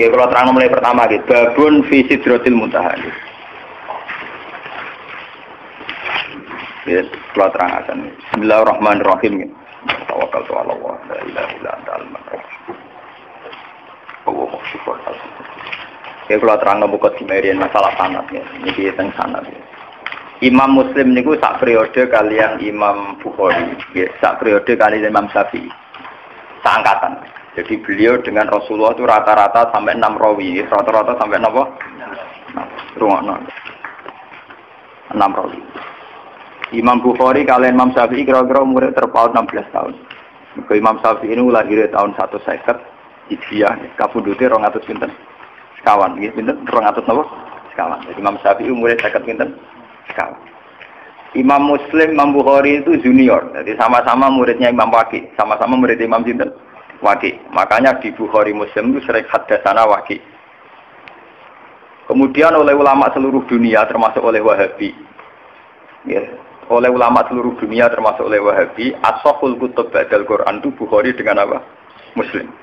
Oke, kalau terang mulai pertama gitu, babun fi sidratil muntaha. Ya, kalau terang akan. Bismillahirrahmanirrahim. Tawakkaltu 'ala Allah, la ilaha illa anta al-rahman. Allahu akbar. Oke, kalau terang buka dimerian masalah sanad ya. Niki teng sanad. Ya. Imam Muslim niku sak periode kalian Imam Bukhari, ya, sak periode kalian Imam Syafi'i. Seangkatan. Jadi beliau dengan Rasulullah itu rata-rata sampai 6 rawi, rata-rata sampai apa? 6 rawi. Imam Bukhari kalian Imam Syafi'i kira-kira umurnya terpaut 16 tahun. Maka Imam Syafi'i ini lahir tahun 150 Hijriah, kapundhute 200 pinten? Sekawan, nggih pinten? 200 napa? Sekawan. Jadi Imam Syafi'i umurnya 50 pinten? Sekawan. Imam Muslim, Imam Bukhari itu junior. Jadi sama-sama muridnya Imam Waqi, sama-sama murid Imam sinten? Waqi. Makanya di Bukhari Muslim itu sering hadatsana Waqi. Kemudian oleh ulama seluruh dunia termasuk oleh Wahabi. Ya, oleh ulama seluruh dunia termasuk oleh Wahabi, as-sahhul kutub ba'dal Quran itu Bukhari dengan apa? Muslim.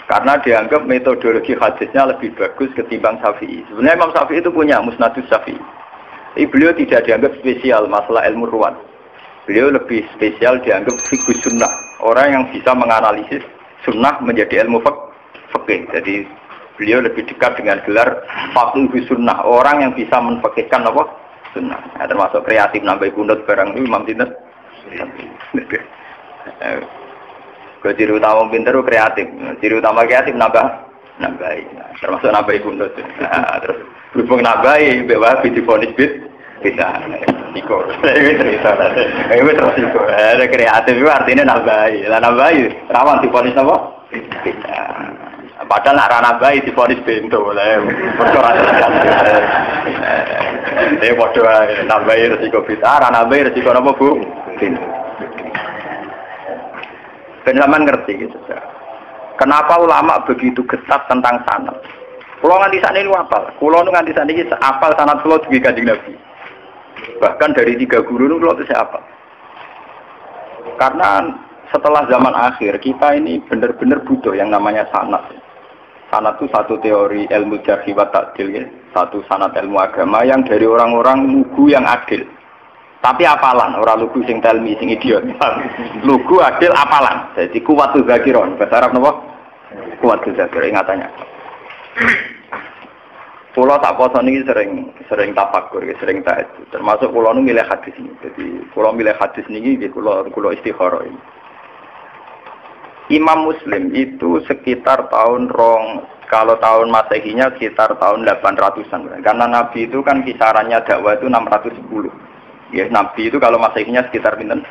Karena dianggap metodologi hadisnya lebih bagus ketimbang Syafi'i. Sebenarnya Imam Syafi'i itu punya Musnadus Syafi'i. Tapi beliau tidak dianggap spesial masalah ilmu ruwat. Beliau lebih spesial dianggap fiqh sunnah. Orang yang bisa menganalisis sunnah menjadi ilmu fikih. Jadi beliau lebih dekat dengan gelar faqih sunnah. Orang yang bisa menfikihkan apa? Sunnah. Nah, termasuk kreatif nambah kunut barang itu Imam Sinten. Ciri utama pinter itu kreatif. Ciri utama kreatif nambahi. Nah, termasuk nambah kunut. Nah, terus berhubung nambahi bahwa difonis bisa. Iko. Ini cerita. Ini terus iko. Ada kreatif itu artinya nambahi. Lah nambahi rawan difonis apa? Bisa. Padahal nak rana bayi difonis bento lah. Perkara. Dia bodoh nambahi resiko bisa. Rana bayi resiko apa bu? Penjaman ngerti gitu. Kenapa ulama begitu ketat tentang sanad? Kulo nganti sakniki niku apal. Kulo nganti sakniki apal sanad kulo duwe Kanjeng Nabi. Bahkan dari 3 guru niku kulo bisa apal. Karena setelah zaman akhir kita ini benar-benar butuh yang namanya sanad. Sanad itu satu teori ilmu jarh wa ta'dil ya. Satu sanad ilmu agama yang dari orang-orang lugu yang adil. Tapi apalan, orang lugu sing telmi sing idiot. Lugu adil apalan. Jadi kuwatul zakiron. Bahasa Arab napa? Kuwatul zakir ingatannya. Pulau tak poso niki sering tafakur, sering tahajud. Termasuk pulau nu milih hadis ini. Jadi pulau milih hadis niki pulau istikharah ini. Imam Muslim itu sekitar tahun kalau tahun Masehinya sekitar tahun 800-an. Karena Nabi itu kan kisarannya dakwah itu 610. Ya, Nabi itu kalau Masehinya sekitar pinten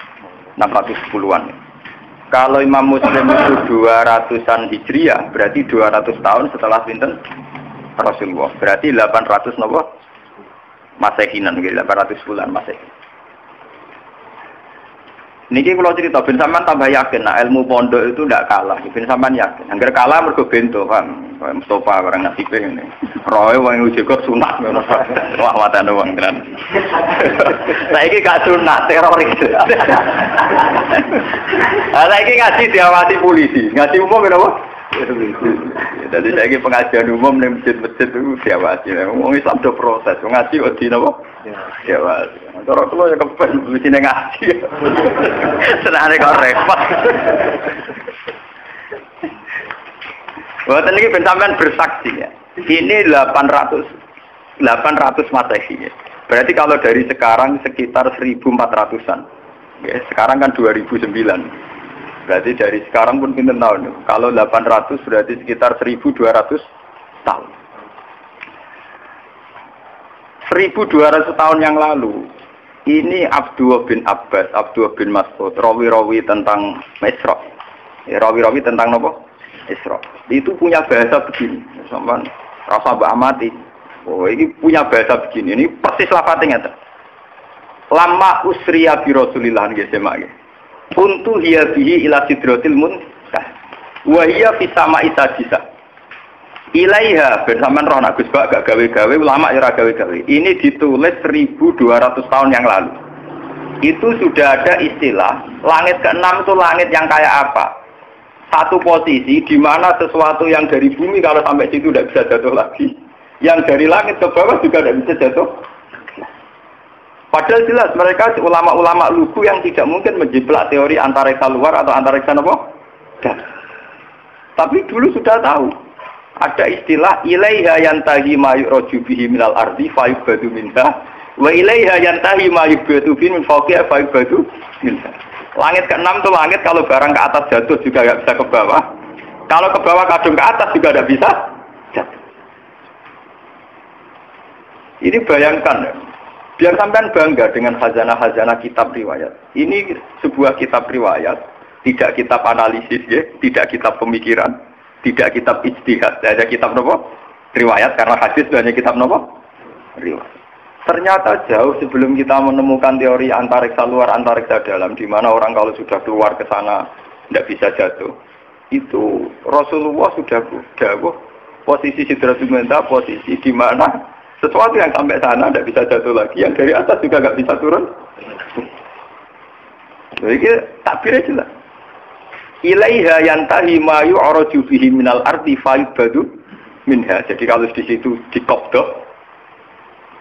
610-an. Kalau Imam Muslim itu 200-an Hijriah, berarti 200 tahun setelah pinten Rasulullah. Berarti 800 napa? Masehinan, 800 bulan Masehi. Niki kalau cerita ben sampean tambah yakin nah ilmu pondok itu ndak kalah. Ben sampean yakin. Angger kalah mergo bento, paham? Kayak Mustafa barang nasibe ngene. Roe wong uji kok sunat ngono. Wah watane wong tenan. Saiki gak sunat teroris. Saiki ngaji diawasi polisi. Ngaji umum kenapa? Jadi saiki pengajian umum ning masjid-masjid itu diawasi. Wong Islam do proses. Ngaji odi napa? Diawasi. Cara kula ya kepen mesti ngaji. Senane kok repot. Boten iki ben sampean bersaksi ya. Ini 800 Masehi. Ya. Berarti kalau dari sekarang sekitar 1400-an. Ya, sekarang kan 2009. Berarti dari sekarang pun pinten tahun. Kalau 800 berarti sekitar 1200 tahun. 1200 tahun yang lalu ini Abdullah bin Abbas, Abdullah bin Mas'ud, rawi-rawi tentang Isra. Ya, rawi-rawi tentang apa? Isra. Itu punya bahasa begini. Sampeyan rasa mbak amati. Oh, ini punya bahasa begini. Ini persis lafate ngeten. Lama usriya bi Rasulillah nggih semak. Kuntu hiya bihi ila sidratil muntah. Wa hiya fi sama'i sadisa. Ilaiha bersamaan roh nak Gus Bak gak gawe-gawe, ulama ya ora gawe-gawe. Ini ditulis 1200 tahun yang lalu. Itu sudah ada istilah langit ke-6 itu langit yang kayak apa? satu posisi di mana sesuatu yang dari bumi kalau sampai situ tidak bisa jatuh lagi, yang dari langit ke bawah juga tidak bisa jatuh. Padahal jelas mereka ulama-ulama lugu yang tidak mungkin menjiplak teori antariksa luar atau antariksa apa? Tapi dulu sudah tahu. Ada istilah ilaiha yantahi ma yu'raju bihi minal ardi fa yubadu minha wa ilaiha yantahi ma yubadu bihi min fawqiha fa yubadu minha. Langit ke-6 itu langit kalau barang ke atas jatuh juga tidak bisa ke bawah. Kalau ke bawah kadung ke atas juga tidak bisa jatuh. Ini bayangkan ya. Biar sampean bangga dengan khazanah-khazanah kitab riwayat. Ini sebuah kitab riwayat, tidak kitab analisis ya, tidak kitab pemikiran, tidak kitab ijtihad, ada kitab apa? Riwayat, karena hadis itu hanya kitab apa? Riwayat. Ternyata jauh sebelum kita menemukan teori antariksa luar, antariksa dalam, di mana orang kalau sudah keluar ke sana tidak bisa jatuh. Itu Rasulullah sudah dawuh posisi Sidratul Muntaha, posisi di mana sesuatu yang sampai sana tidak bisa jatuh lagi, yang dari atas juga nggak bisa turun. Jadi takbirnya jelas. Ilaiha yantahi ma yu'raju bihi minal ardi fa yubadu minha. Jadi kalau di situ dikobdok.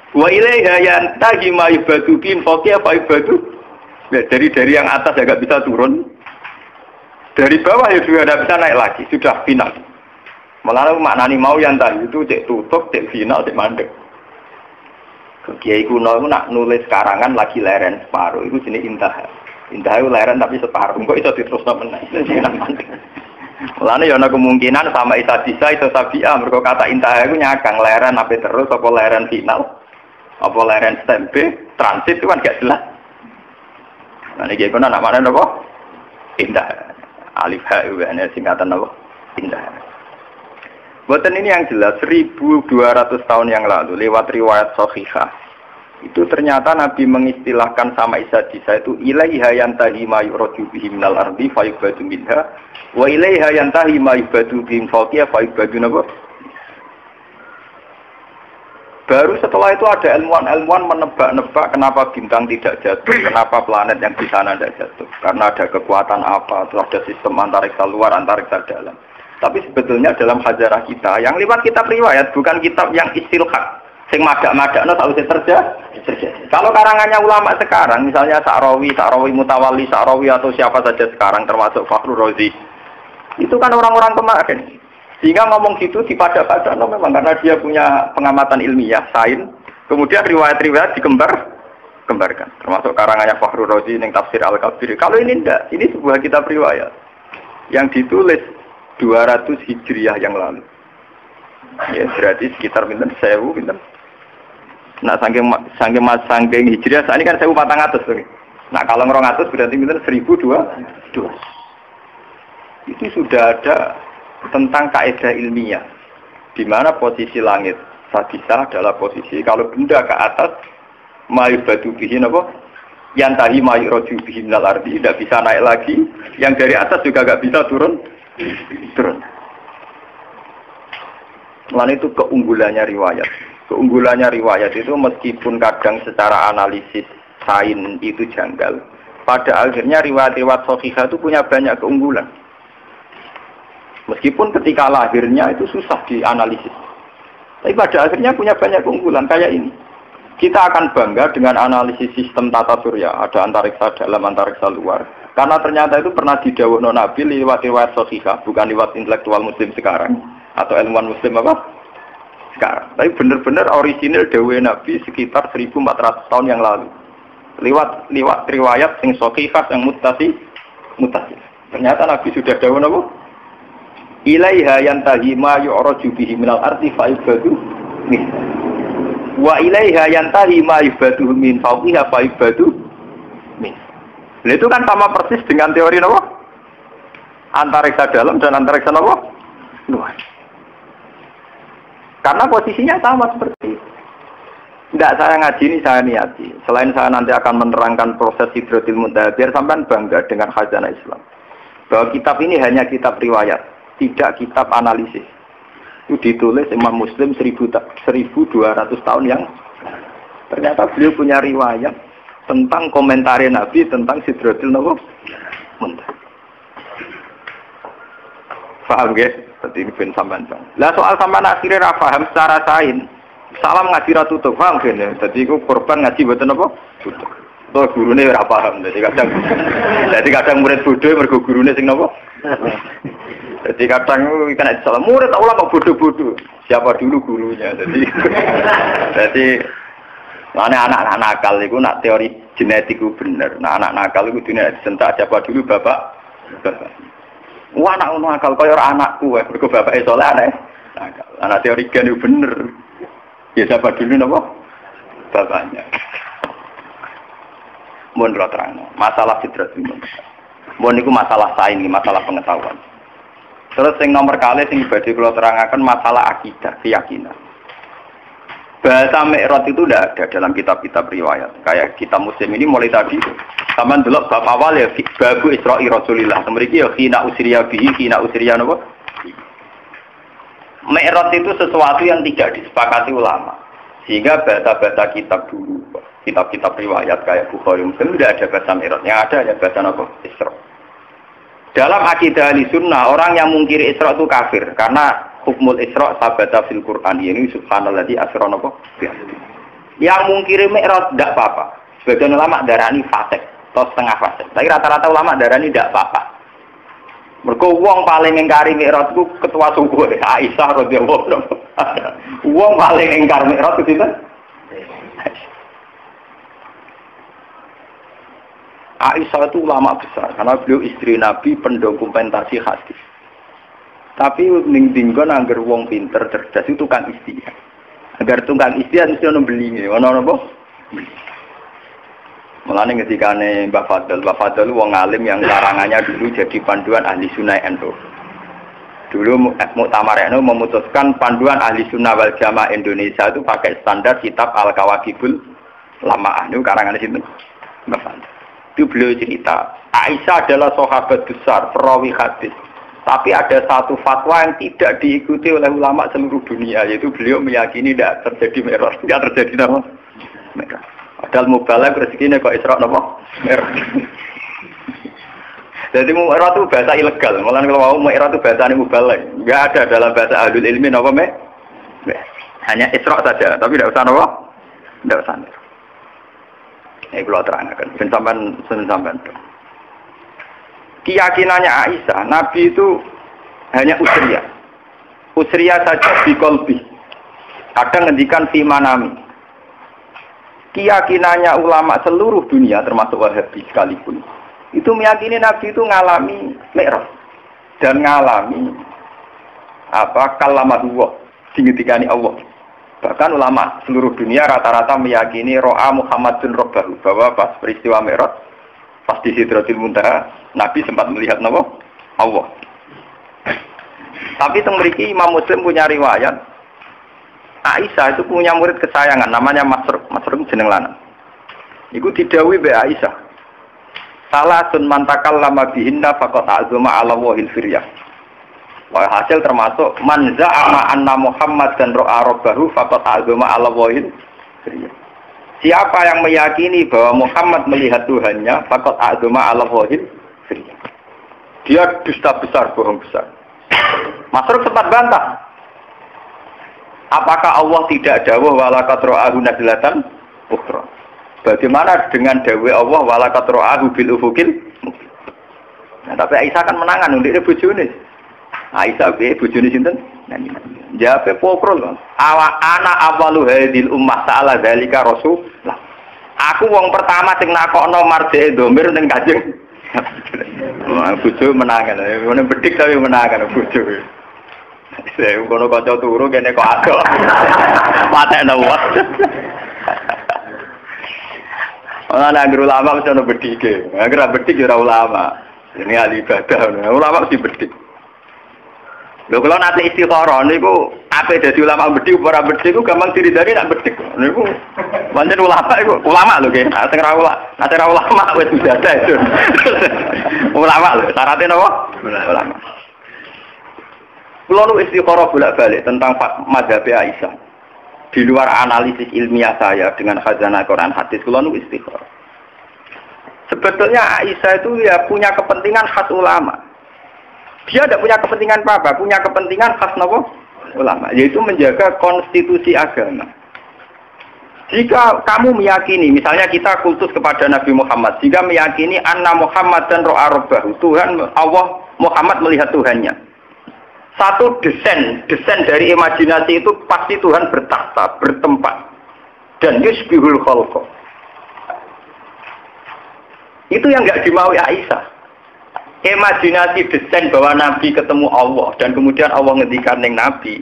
Wa ilaiha yantahi ma yubadu bihi fawqiha fa yubadu. Ya, dari yang atas ya nggak bisa turun. Dari bawah ya juga tidak bisa naik lagi, sudah final. Malah maknani mau yantahi itu cek tutup, cek final, cek mandek. Kiai kuno itu nak nulis karangan lagi leren separuh, itu jenis intaha. Intaha itu leren tapi separuh, kok itu diterusno meneh. Mulane ya ana kemungkinan sama Isa Disa itu Sabi'a, mergo kata intaha itu nyakang leren apa terus apa leren final. Apa leren stempe, transit itu kan gak jelas. Nah niki kuno nak mana napa? Intaha. Alif ha itu singkatan apa? Intaha. Buatan ini yang jelas 1200 tahun yang lalu lewat riwayat Sahihah itu ternyata Nabi mengistilahkan sama Isa Disa itu ilaiha yantahi ma yu'raju bihi minal ardi fa yubadu minha wa ilaiha yantahi ma yubadu bihi fawqiha fa yubadu napa. Baru setelah itu ada ilmuwan menebak-nebak kenapa bintang tidak jatuh, kenapa planet yang di sana tidak jatuh, karena ada kekuatan apa, terus ada sistem antariksa luar, antariksa dalam. Tapi sebetulnya dalam hajarah kita, yang lewat kitab riwayat, bukan kitab yang istilhaq, sing madak-madakno tak usah terjadi. Kalau karangannya ulama sekarang, misalnya Sa'rawi Mutawalli, Sa'rawi atau siapa saja sekarang, termasuk Fakhrur Razi, itu kan orang-orang kemarin. Sehingga ngomong gitu dipada-pada, memang karena dia punya pengamatan ilmiah, sains, kemudian riwayat-riwayat digembarkan. Termasuk karangannya Fakhrur Razi, yang tafsir Al-Kabir. Kalau ini enggak, ini sebuah kitab riwayat yang ditulis 200 Hijriah yang lalu. Ya, berarti sekitar pinten 1000 pinten. Nah, saking Hijriah saat ini kan 1400 tuh. Nah, kalau 200 berarti pinten 1002. Itu sudah ada tentang kaidah ilmiah di mana posisi langit sadisa adalah posisi kalau benda ke atas mayubadu bihi napa? Yantahi mayuraju bihi minal ardi, tidak bisa naik lagi, yang dari atas juga enggak bisa turun. Lain itu keunggulannya riwayat. Keunggulannya riwayat itu meskipun kadang secara analisis sains itu janggal, pada akhirnya riwayat-riwayat Sahihah itu punya banyak keunggulan. Meskipun ketika lahirnya itu susah dianalisis, tapi pada akhirnya punya banyak keunggulan kayak ini. Kita akan bangga dengan analisis sistem tata surya, ada antariksa dalam, antariksa luar. Karena ternyata itu pernah didhawuhno Nabi lewat riwayat Sahihah, bukan lewat intelektual muslim sekarang atau ilmuwan muslim apa sekarang. Tapi benar-benar orisinil dawuh Nabi sekitar 1400 tahun yang lalu. Lewat riwayat yang Sahihah yang mutasil. Ternyata Nabi sudah dawuh napa? Ilaiha yantahi ma yu'raju bihi minal ardi fa yubadu min. Wa ilaiha yantahi ma yubadu min fawqiha fa yubadu min. Nah, itu kan sama persis dengan teori apa? Antariksa dalam dan antariksa apa? Luar. Karena posisinya sama seperti itu. Tidak saya ngaji ini, saya niati. Selain saya nanti akan menerangkan proses Sidratul Muntaha, biar sampean bangga dengan khazanah Islam. Bahwa kitab ini hanya kitab riwayat, tidak kitab analisis. Itu ditulis Imam Muslim 1200 tahun yang ternyata beliau punya riwayat tentang komentari Nabi tentang Sidratul Muntaha. Paham nggih? Dadi ben sampean. Lah soal sampean akhire ra paham secara sains. Salam ngaji ra tutup, paham kene. Dadi iku korban ngaji mboten apa? Tutup. Tuh gurune ora paham. Dadi kadang murid bodoh mergo gurune sing napa? Jadi kadang kena salah murid tak ulama bodoh-bodoh. Siapa dulu gurunya? Jadi mana anak-anak nakal itu nak teori genetik itu bener. Nah anak nakal itu dunia disentak siapa dulu bapak. Wah anak nakal kau orang anakku, mereka bapak soleh aneh. Anak teori gen itu bener. Ya siapa dulu napa? Bapaknya. Mohon terang. Masalah fitrah itu. Mohon itu masalah sains, masalah pengetahuan. Terus yang nomor kali yang badhe kula terangaken masalah akidah, keyakinan. Bahasa Mi'raj itu tidak ada dalam kitab-kitab riwayat. Kayak kitab Muslim ini mulai tadi. Taman delok bab awal ya babu Isra'i Rasulillah. Mriki ya khina usriya bihi, khina usriya napa? Mi'raj itu sesuatu yang tidak disepakati ulama. Sehingga bahasa-bahasa kitab dulu, kitab-kitab riwayat kayak Bukhari Muslim tidak ada bahasa Mi'raj. Yang ada ya bahasa apa? Isra'. Dalam akidah Ahlussunnah, orang yang mungkiri Isra itu kafir karena hukmul Isra sabata fil Quran ini subhanalladzi asra napa. Yang mungkiri Mi'raj tidak apa-apa. Sebagian ulama darani fasik atau setengah fasik. Tapi rata-rata ulama darani tidak apa-apa. Mergo wong paling ngingkari Mi'raj itu ketua suku Aisyah radhiyallahu anha. Wong paling ingkar Mi'raj itu sinten? Aisyah itu ulama besar karena beliau istri Nabi pendokumentasi hadis. Tapi ning dinggon angger wong pinter cerdas itu tukang istihad. Agar tukang istihad mesti ono belinge, ono apa? Mulane ketikane Mbah Fadl wong alim yang karangannya dulu jadi panduan ahli sunnah NU. Dulu Muktamar NU memutuskan panduan ahli sunnah wal jamaah Indonesia itu pakai standar kitab Al-Kawakibul Lamaah. Itu karangan sinten? Mbah Fadl. Itu beliau cerita, Aisyah adalah sahabat besar, perawi hadis. Tapi ada satu fatwa yang tidak diikuti oleh ulama seluruh dunia, yaitu beliau meyakini tidak terjadi Mi'raj, tidak terjadi apa? Mi'raj. Padahal mubalagh rezekinya kok Isra apa? Mi'raj. Jadi Mi'raj itu bahasa ilegal, malah kalau mau Mi'raj itu bahasa mubalagh, nggak ada dalam bahasa ahlul ilmi apa hanya Isra saja, tapi tidak usah apa? Tidak usah. Ini kalau terangkan, sampai keyakinannya Aisyah, Nabi itu hanya usriyah. Usriyah saja di kolbi. Kadang ngendikan fi manami. Keyakinannya ulama seluruh dunia, termasuk Wahabi sekalipun, itu meyakini Nabi itu ngalami Mi'raj dan ngalami kalamatullah, dingetikani Allah. Bahkan ulama seluruh dunia rata-rata meyakini ro'a Muhammadun Rabbahu, bahwa pas peristiwa Mi'raj, pas di Sidratil Muntaha, Nabi sempat melihat Allah. Tapi mriki Imam Muslim punya riwayat, Aisyah itu punya murid kesayangan, namanya Masruq jeneng lanang. Iku didhawuhi mbek Aisyah. Salasun man takallama bihinna faqad azuma ala wahil firyah. Wah, hasil termasuk man za'ama anna Muhammad dan ro'a rabbahu faqad azama ala wahid. Siapa yang meyakini bahwa Muhammad melihat Tuhannya faqad azama ala wahid. Dia dusta besar, bohong besar. Masruk sempat bantah. Apakah Allah tidak dawuh walaqad ra'ahu nazlatan ukhra? Bagaimana dengan dawuh Allah walaqad ra'ahu bil ufuqil? Nah, tapi Aisyah kan menangan ndek bojone. Aisyah be bojone sinten? Jawabe pokrol. Ana awalu hadil ummah ta'ala zalika rasul. Aku wong pertama sing nakokno marjake domir ning Kanjeng. Bojo menangan. Ngono bedik tapi menangan bojo. Saya ngono kanca turu kene kok agak. Patekno wae. Ana nang ulama mesti ono bedike. Agar bedik ora ulama. Ini ahli ibadah. Ulama mesti bedik. Lho kalau nanti istikharah niku ape dadi ulama bedik ora bedik ku gampang diridani nak bedik. Niku pancen ulama iku ulama lho nggih. Nek ora ulama wis biasa itu. Ulama lho syaratnya napa? Ulama. Kulo nu istikharah bolak-balik tentang mazhab Aisyah. Di luar analisis ilmiah saya dengan khazanah Quran hadis kulo nu istikharah. Sebetulnya Aisyah itu ya punya kepentingan khas ulama. Dia tidak punya kepentingan apa, punya kepentingan khas nopo ulama, yaitu menjaga konstitusi agama. Jika kamu meyakini, misalnya kita kultus kepada Nabi Muhammad, jika meyakini anna Muhammad dan ro'a rabbahu, Tuhan Allah Muhammad melihat Tuhannya. Satu desain dari imajinasi itu pasti Tuhan bertakhta, bertempat, dan yusbihul khalqa. Itu yang nggak dimaui Aisyah. Imajinasi desain bahwa Nabi ketemu Allah dan kemudian Allah ngendikan ning Nabi.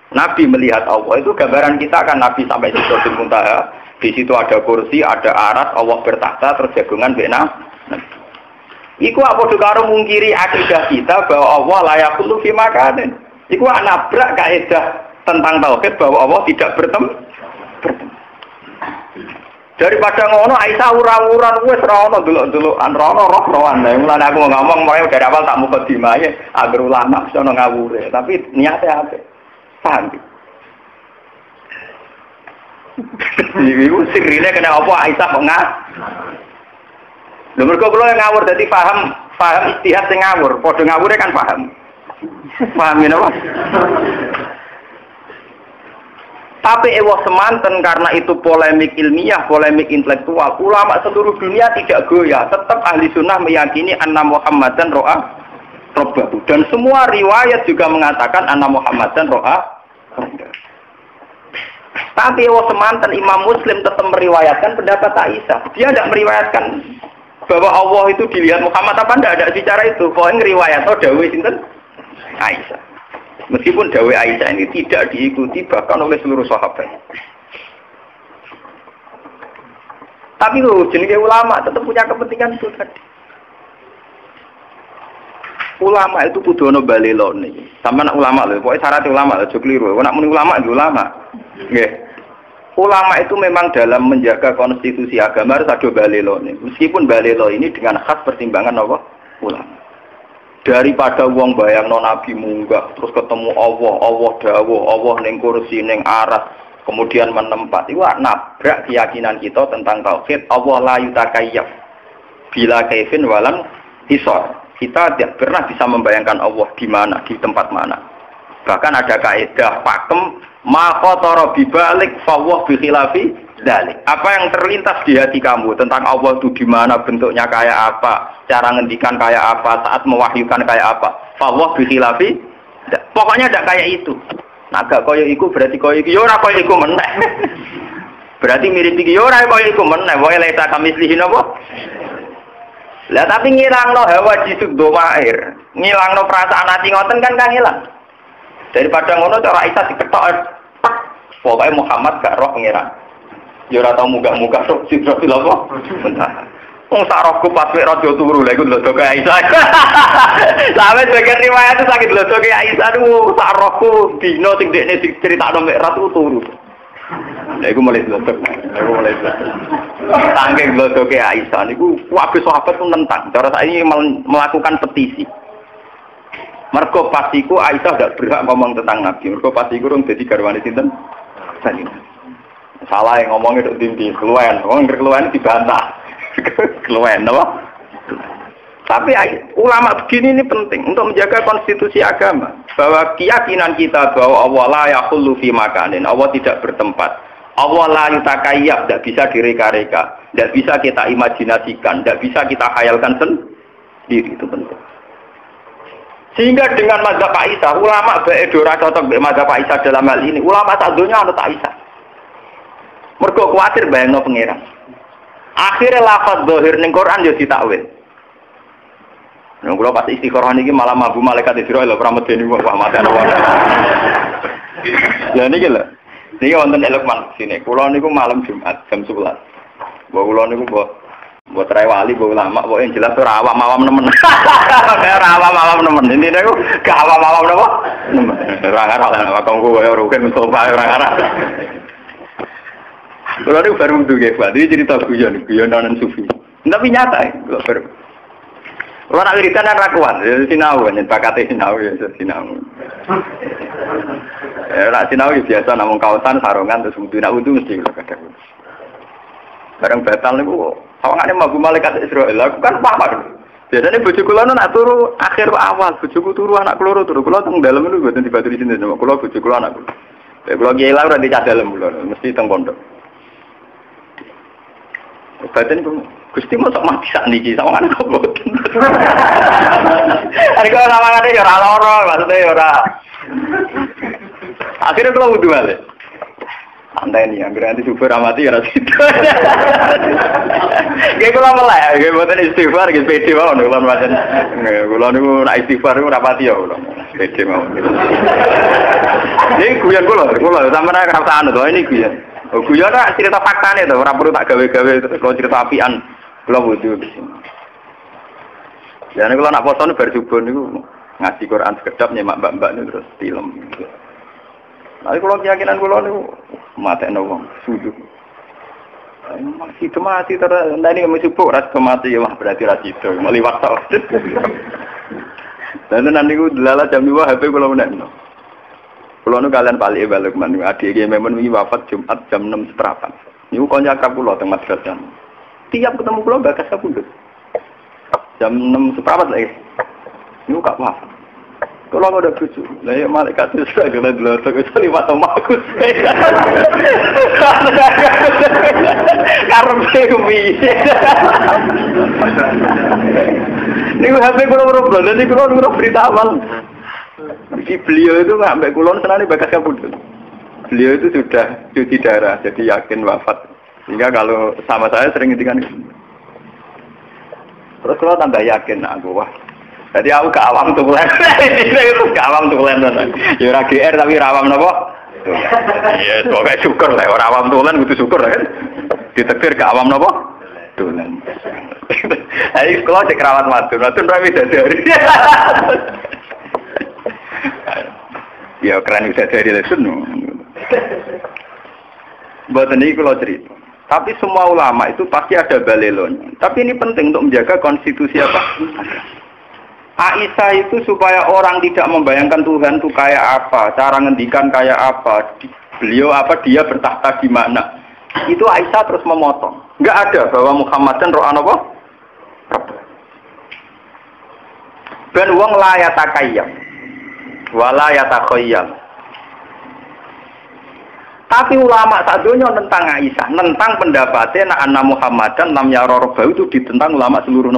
Nabi melihat Allah, itu gambaran kita kan Nabi sampai di Sidratul Muntaha. Di situ ada kursi, ada aras, Allah bertakhta, terus jagungan bena. Iku apa karo mungkiri akidah kita bahwa Allah layak kullu fi makanin. Iku nabrak kaidah tentang tauhid bahwa Allah tidak bertemu. Daripada ngono Aisyah ura-uran wis ra ono delok-delokan roh-rohan. Mulane aku ngomong mulai dari awal tak mukadimah ya agar ulama sono ngawure, tapi niatnya apik. Paham? Iku sirine kena apa Aisyah kok ngah? Lha mergo kula ngawur dadi paham istihad sing ngawur, padha ngawure kan paham. Paham napa? Tapi ewa semanten karena itu polemik ilmiah, polemik intelektual. Ulama seluruh dunia tidak goyah, tetap ahli sunnah meyakini anna Muhammadan ro'a Rabbahu. Dan semua riwayat juga mengatakan anna Muhammadan ro'a Rabbahu. Tapi ewa semanten Imam Muslim tetap meriwayatkan pendapat Aisyah. Dia tidak meriwayatkan bahwa Allah itu dilihat Muhammad apa tidak ada bicara itu. Pokoknya riwayat dawuh sinten Aisyah. Meskipun dawuh Aisyah ini tidak diikuti bahkan oleh seluruh sahabat. Tapi loh, jenenge ulama tetap punya kepentingan itu tadi. Ulama itu kudu ono balelone. Sama nak ulama lho, pokoke syarat ulama lho, aja kliru. Nek muni ulama itu ulama. Nggih. Ulama itu memang dalam menjaga konstitusi agama harus ada balelone. Meskipun balelo ini dengan khas pertimbangan apa? Ulama. Daripada wong bayangno Nabi munggah terus ketemu Allah dawuh, Allah ning kursi ning aras, kemudian menempat. Iku nabrak keyakinan kita tentang tauhid. Allah la yutakayyaf bila kaifin walam hisar. Kita tidak pernah bisa membayangkan Allah di mana, di tempat mana. Bahkan ada kaidah pakem ma qatara bibalik fawwah bi khilafi dzalik. Apa yang terlintas di hati kamu tentang Allah itu di mana, bentuknya kayak apa, cara ngendikan kayak apa, saat mewahyukan kayak apa. Fawwah bi khilafi. Pokoknya tidak kayak itu. Nah, gak koyo iku berarti koyo iki yo ora koyo iku meneh. Berarti mirip iki yo ora koyo iku meneh. Wae leta kamislihin apa? Lah tapi ngilangno hawa jisuk domair, ngilangno perasaan hati ngoten kan hilang. Daripada ngono cara Aisyah diketok, pokoknya Muhammad gak roh pengiran. Ya ora tau muga-muga roh Sidratul apa? Bentar. Wong sak rohku pas wek raja turu lha iku lho kaya Aisyah. Sampe sebagian riwayat itu sakit lho kaya Aisyah niku sak rohku dino sing dekne diceritakno mek ratu turu. Lha iku mulai lho. Tangking glodoke Aisyah niku kabeh sahabat ku nentang. Cara saiki melakukan petisi. Mergo pasiku Aisyah tidak berhak ngomong tentang Nabi. Mergo pasiku rung dadi garwane sinten? Salah yang ngomongnya dok dindi keluwen. Wong keluwen dibantah. Keluwen apa? Tapi ulama begini ini penting untuk menjaga konstitusi agama. Bahwa keyakinan kita bahwa Allah la yaqullu fi makanin. Allah tidak bertempat. Allah la yutakayyaf, tidak bisa direka-reka, tidak bisa kita imajinasikan, tidak bisa kita khayalkan sendiri, itu penting. Sehingga dengan mazhab Aisyah, ulama beedora cocok dengan mazhab Aisyah dalam hal ini. Ulama satunya anut Aisyah. Mergo kuatir bayangno pangeran. Akhirnya lafaz zahir ning Quran yo ditakwil. Nek kula pas istikharah niki malah mabu malaikat Israil lho pramedeni wah mate ana wong. Ya niki lho. Niki wonten Lukman sini. Kula niku malam Jumat jam 11. Mbok kula niku mbok trai wali mbok ulama kok yang jelas ora awam-awam nemen. Ora awam-awam nemen. Ini niku gak awam-awam napa? Nemen. Ora ngarep kanggo kaya rugen Mustafa ora ngarep. Kula niku baru duwe Pak. Iki cerita guyon-guyonan sufi. Tapi nyata kula baru. Kula nak wiridan ra kuat, sinau nyen bakate sinau ya sinau. Ora sinau biasa namung kaosan sarungan terus wudu nak wudu mesti kadang. Bareng batal niku sawangane mabu malaikat Israil. Aku kan paham. Biasanya bojo kula nak turu akhir awal, bojoku turu anak kula turu. Kula teng dalem niku mboten dibaturi sinten sama kula bojo kula anak kula. Kula kiai lah ora dicah dalem kula, mesti teng pondok. Badan Gusti mosok mati sak niki sama anak kok boten. Ari kok sawangane ya ora lara, maksudnya ya ora. Akhirnya kula wudu wae. Santai nih, anggar nanti super amati ya rasidu. Kayak kula melek, kayak buatan istighfar, kayak pede mau nih kula macam. Kula niku nak istighfar niku rapati ya kula. Pede mau. Ini guyon kula sampeyan ora kerasa anu to ini guyon. Oh guyon nak cerita faktane to, ora perlu tak gawe-gawe terus kalau cerita apian kula wudu di sini. Jadi kalau nak poso bar subuh niku ngaji Quran sekedap nyemak mbak-mbak niku terus film. Tapi kalau keyakinan kula niku matekno wong sujud. Masih mati terus ndane mesti subuh ora mati ya berarti ra sido meliwat tok. Dan nanti niku delala jam 2 HP kula menekno. Kula nu kalian balik balik men adik iki memang wingi wafat Jumat jam 6 seprapat. Niku kanca akrab kula teng madrasah. Tiap ketemu kula bakas kapundhut. Jam 6 seprapat lagi. Niku gak wafat. Kalau ada cucu, saya malaikat itu sudah gelar-gelar terus liwat omaku. Karena kami. Ini HP kurang belum, jadi kurang berita awal. Beliau itu sampai kulon senang bakas kabut. Beliau itu sudah cuci darah, jadi yakin wafat. Sehingga kalau sama saya sering ngintikan. Terus kalau tambah yakin, aku wah. Jadi aku gak awam tuh kulen. Itu gak awam tuh kulen. Ya ora GR tapi ora awam napa? Iya, pokoke syukur lah ora awam tuh kulen kudu syukur kan. Ditekdir gak awam napa? Tulen. Ayo kalau cek rawat madun ra bisa dari. Ya keren bisa dari lesen. Mboten iki kula cerita. Tapi semua ulama itu pasti ada balelonya. Tapi ini penting untuk menjaga konstitusi apa? Aisyah itu supaya orang tidak membayangkan Tuhan itu kayak apa, cara ngendikan kayak apa, beliau apa dia bertahta di mana. Itu Aisyah terus memotong. Enggak ada bahwa Muhammad dan ro'an apa? Ben wong la yatakayyam wala yatakhayyam. Tapi ulama sadonya tentang Aisyah, tentang pendapatnya anna Muhammadan lam yara rabbahu itu ditentang ulama seluruh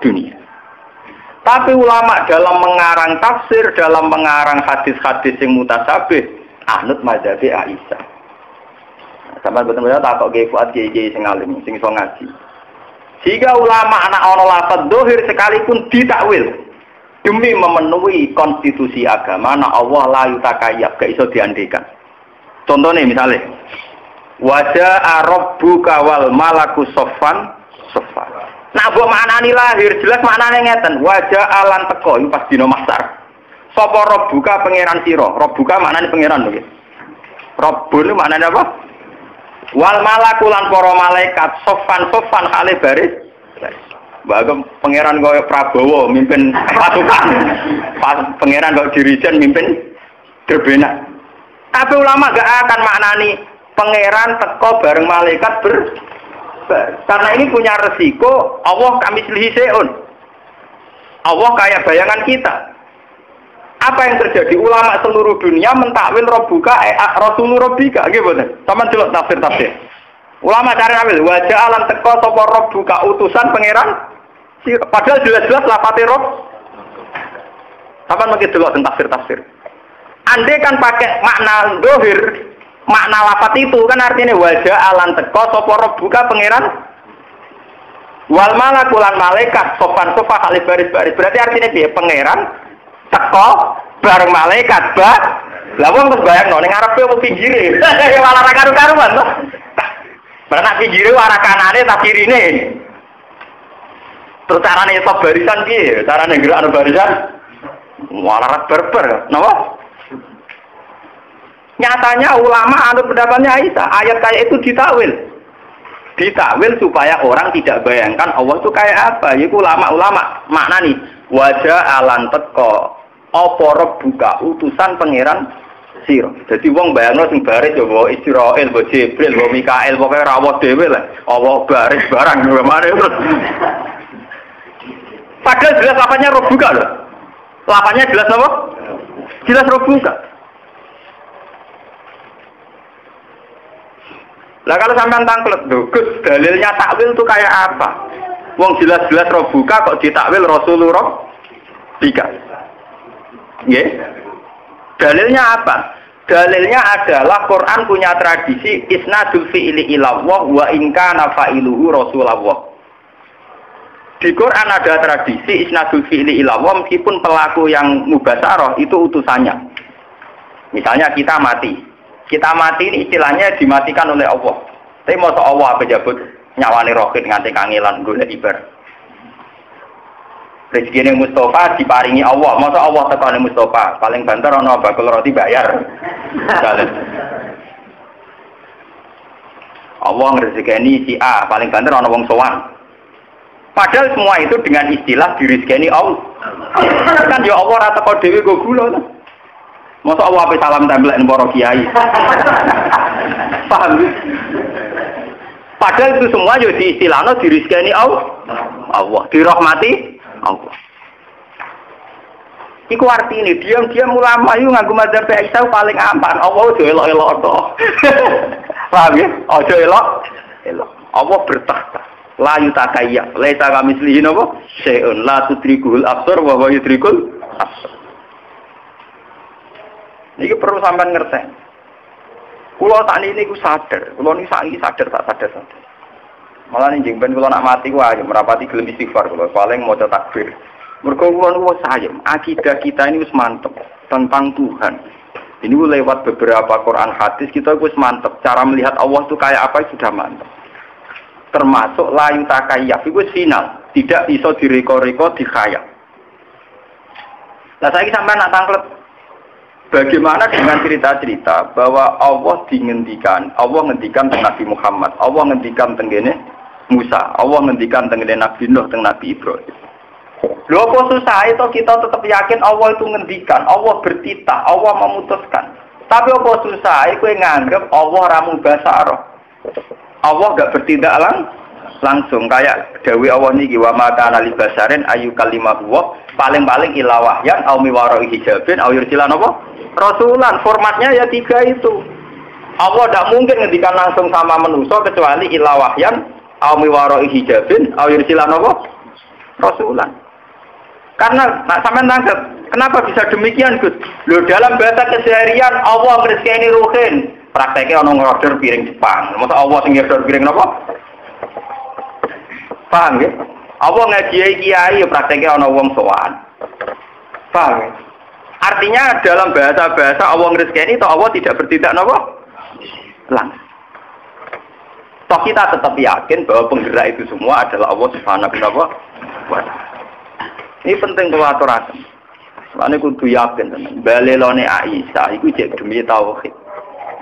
dunia. Tapi ulama dalam mengarang tafsir, dalam mengarang hadis-hadis yang mutasabih, anut mazhabi Aisyah. Sampai betul-betul tak kok fuad kiai sing alim, sing iso ngaji. Jika ulama anak ana lafaz dohir sekalipun ditakwil demi memenuhi konstitusi agama, na Allah la yutakayyab, gak iso diandekan. Contohnya misalnya, wajah rabbuka wal malaku soffan soffan. Nah, buat maknani lahir jelas maknane ngeten. Wajah alan teko itu pas dino mahsyar. Sapa rabbuka pangeran sira? Rabbuka maknane pangeran lho nggih. Rabbun maknane apa? Wal malaku lan para malaikat soffan hale baris. Bagem pangeran kaya Prabowo mimpin pasukan. Pangeran kaya dirijen mimpin gerbena. Tapi ulama gak akan maknani pangeran teko bareng malaikat karena ini punya resiko Allah kami selhiseun. Allah kayak bayangan kita. Apa yang terjadi? Ulama seluruh dunia mentakwil Rabbuka Rasulur Rabbika. Nggih mboten? Sampeyan delok tafsir. Ulama cari ambil wajah alam teko sapa Rabbuka utusan pangeran. Padahal jelas-jelas lafate Rabb. Sampeyan mesti delok tafsir. Andai kan pakai makna dohir, makna lafat itu kan artinya wajah alan teko sapa rabbuka pangeran wal malakulan malaikat sopan kali baris-baris. Berarti artinya piye? Pangeran teko bareng malaikat lah wong terus bayangno ning ngarepe wong pinggire. Ya malah ra karu-karuan to. Benak pinggire arah kanane ta kirine. Terus carane iso barisan piye? Carane gerak barisan malah berber. Napa? Nyatanya ulama anut pendapatnya Aisyah, ayat kayak itu ditakwil supaya orang tidak bayangkan Allah itu kayak apa. Yaitu ulama-ulama makna nih wajah alan teko apa rabbuka utusan pangeran sira. Jadi wong bayangno sing baris ya bawa Israil, bawa Jibril, bawa Mikael, pokoknya rawat dhewe lah. Allah baris barang gimana terus. Padahal jelas lapannya robuka loh. Lapannya jelas apa? Jelas robuka. Lah kalau sampean tangklet, Gus, dalilnya takwil itu kayak apa? Wong jelas-jelas robuka kok ditakwil Rasulullah tiga. Nggih. Dalilnya apa? Dalilnya adalah Quran punya tradisi isnadul fi'li ilallah wa in kana fa'iluhu Rasulullah. Di Quran ada tradisi isnadul fi'li ilallah meskipun pelaku yang mubasyarah itu utusannya. Misalnya kita mati. Kita mati ini istilahnya dimatikan oleh Allah. Tapi masa Allah apa jabut nyawani rohit nganti kangelan golek ibar. Rezeki Mustafa diparingi Allah. Masa Allah tekane Mustafa paling banter ana bakul roti bayar. Allah ngrezekeni si A paling banter ana wong sowan. Padahal semua itu dengan istilah dirizkeni Allah. Kan ya Allah ora teko dhewe go gula. Masa Allah ape salam templek para kiai. Paham? Padahal itu semua yo diistilahno dirizkeni Allah, dirahmati Allah. Iku artine diam-diam ulama yo nganggo madzhab Aisyah paling aman. Allah aja elok-elok to. Paham ya? Aja elok. Allah bertakhta. La yutakayya. Laisa kamislihi napa? Syai'un la tudrikul absar wa huwa yudrikul absar. Niki perlu sampean ngerti. Kula tak niki ku sadar, kula niki saiki sadar tak sadar. Malah ning ben kula nak mati ku ayo merapati gelem istighfar kula, paling maca takbir. Mergo kula niku sayem, akidah kita ini wis mantep tentang Tuhan. Ini lewat beberapa Quran hadis kita wis mantep, cara melihat Allah itu kayak apa sudah mantep. Termasuk la yutakayyaf itu final, tidak bisa direko-reko dikhayal. Lah saiki sampean nak tanglet bagaimana dengan cerita-cerita bahwa Allah ngendikan tentang Nabi Muhammad, Allah ngendikan tentang Musa, Allah ngendikan tentang Nabi Nuh, tentang Nabi Ibrahim. Lho apa susah itu kita tetap yakin Allah itu ngendikan, Allah bertitah, Allah memutuskan. Tapi apa susah itu nganggep Allah ramu basaro. Allah enggak bertindak langsung kayak dawuh Allah niki wa ma kana li basarin ayyukallimahu paling-paling ila wahyan au miwaro hijabin au yursilan apa? Rasulan, formatnya ya tiga itu. Allah tidak mungkin ngendikan langsung sama manusia kecuali ila wahyan au miwaro hijabin au yursilan apa? Rasulan. Karena sampean tangkap, kenapa bisa demikian, Gus? Loh dalam bahasa keseharian Allah ngrezekeni ruhin. Prakteknya ono ngorder piring Jepang. Masa Allah sing ngorder piring napa? Paham ya? Allah ngaji kiai prakteknya ono wong sowan. Paham ya? Artinya dalam bahasa-bahasa Allah ngrezekeni itu Allah tidak bertindak napa? Langsung. Toh kita tetap yakin bahwa penggerak itu semua adalah Allah Subhanahu wa taala. Ini penting kalau aturaken. Soalnya kudu yakin tenan. Balelone Aisyah iku jek demi tauhid.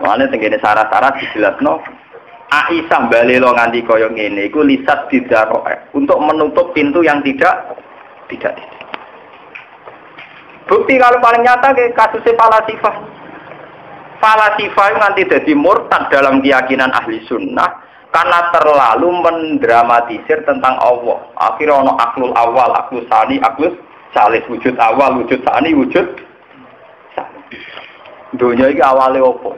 Soalnya tengene syarat-syarat dijelasno Aisyah balelo nganti kaya ngene iku lisat didaroe untuk menutup pintu yang tidak. Bukti kalau paling nyata ke kasusnya falasifah. Falasifah nganti jadi murtad dalam keyakinan ahli sunnah karena terlalu mendramatisir tentang Allah. Akhirnya ono aklul awal, aklul sani, aklul salis, wujud awal, wujud sani, wujud sani. Dunia ini awalnya apa?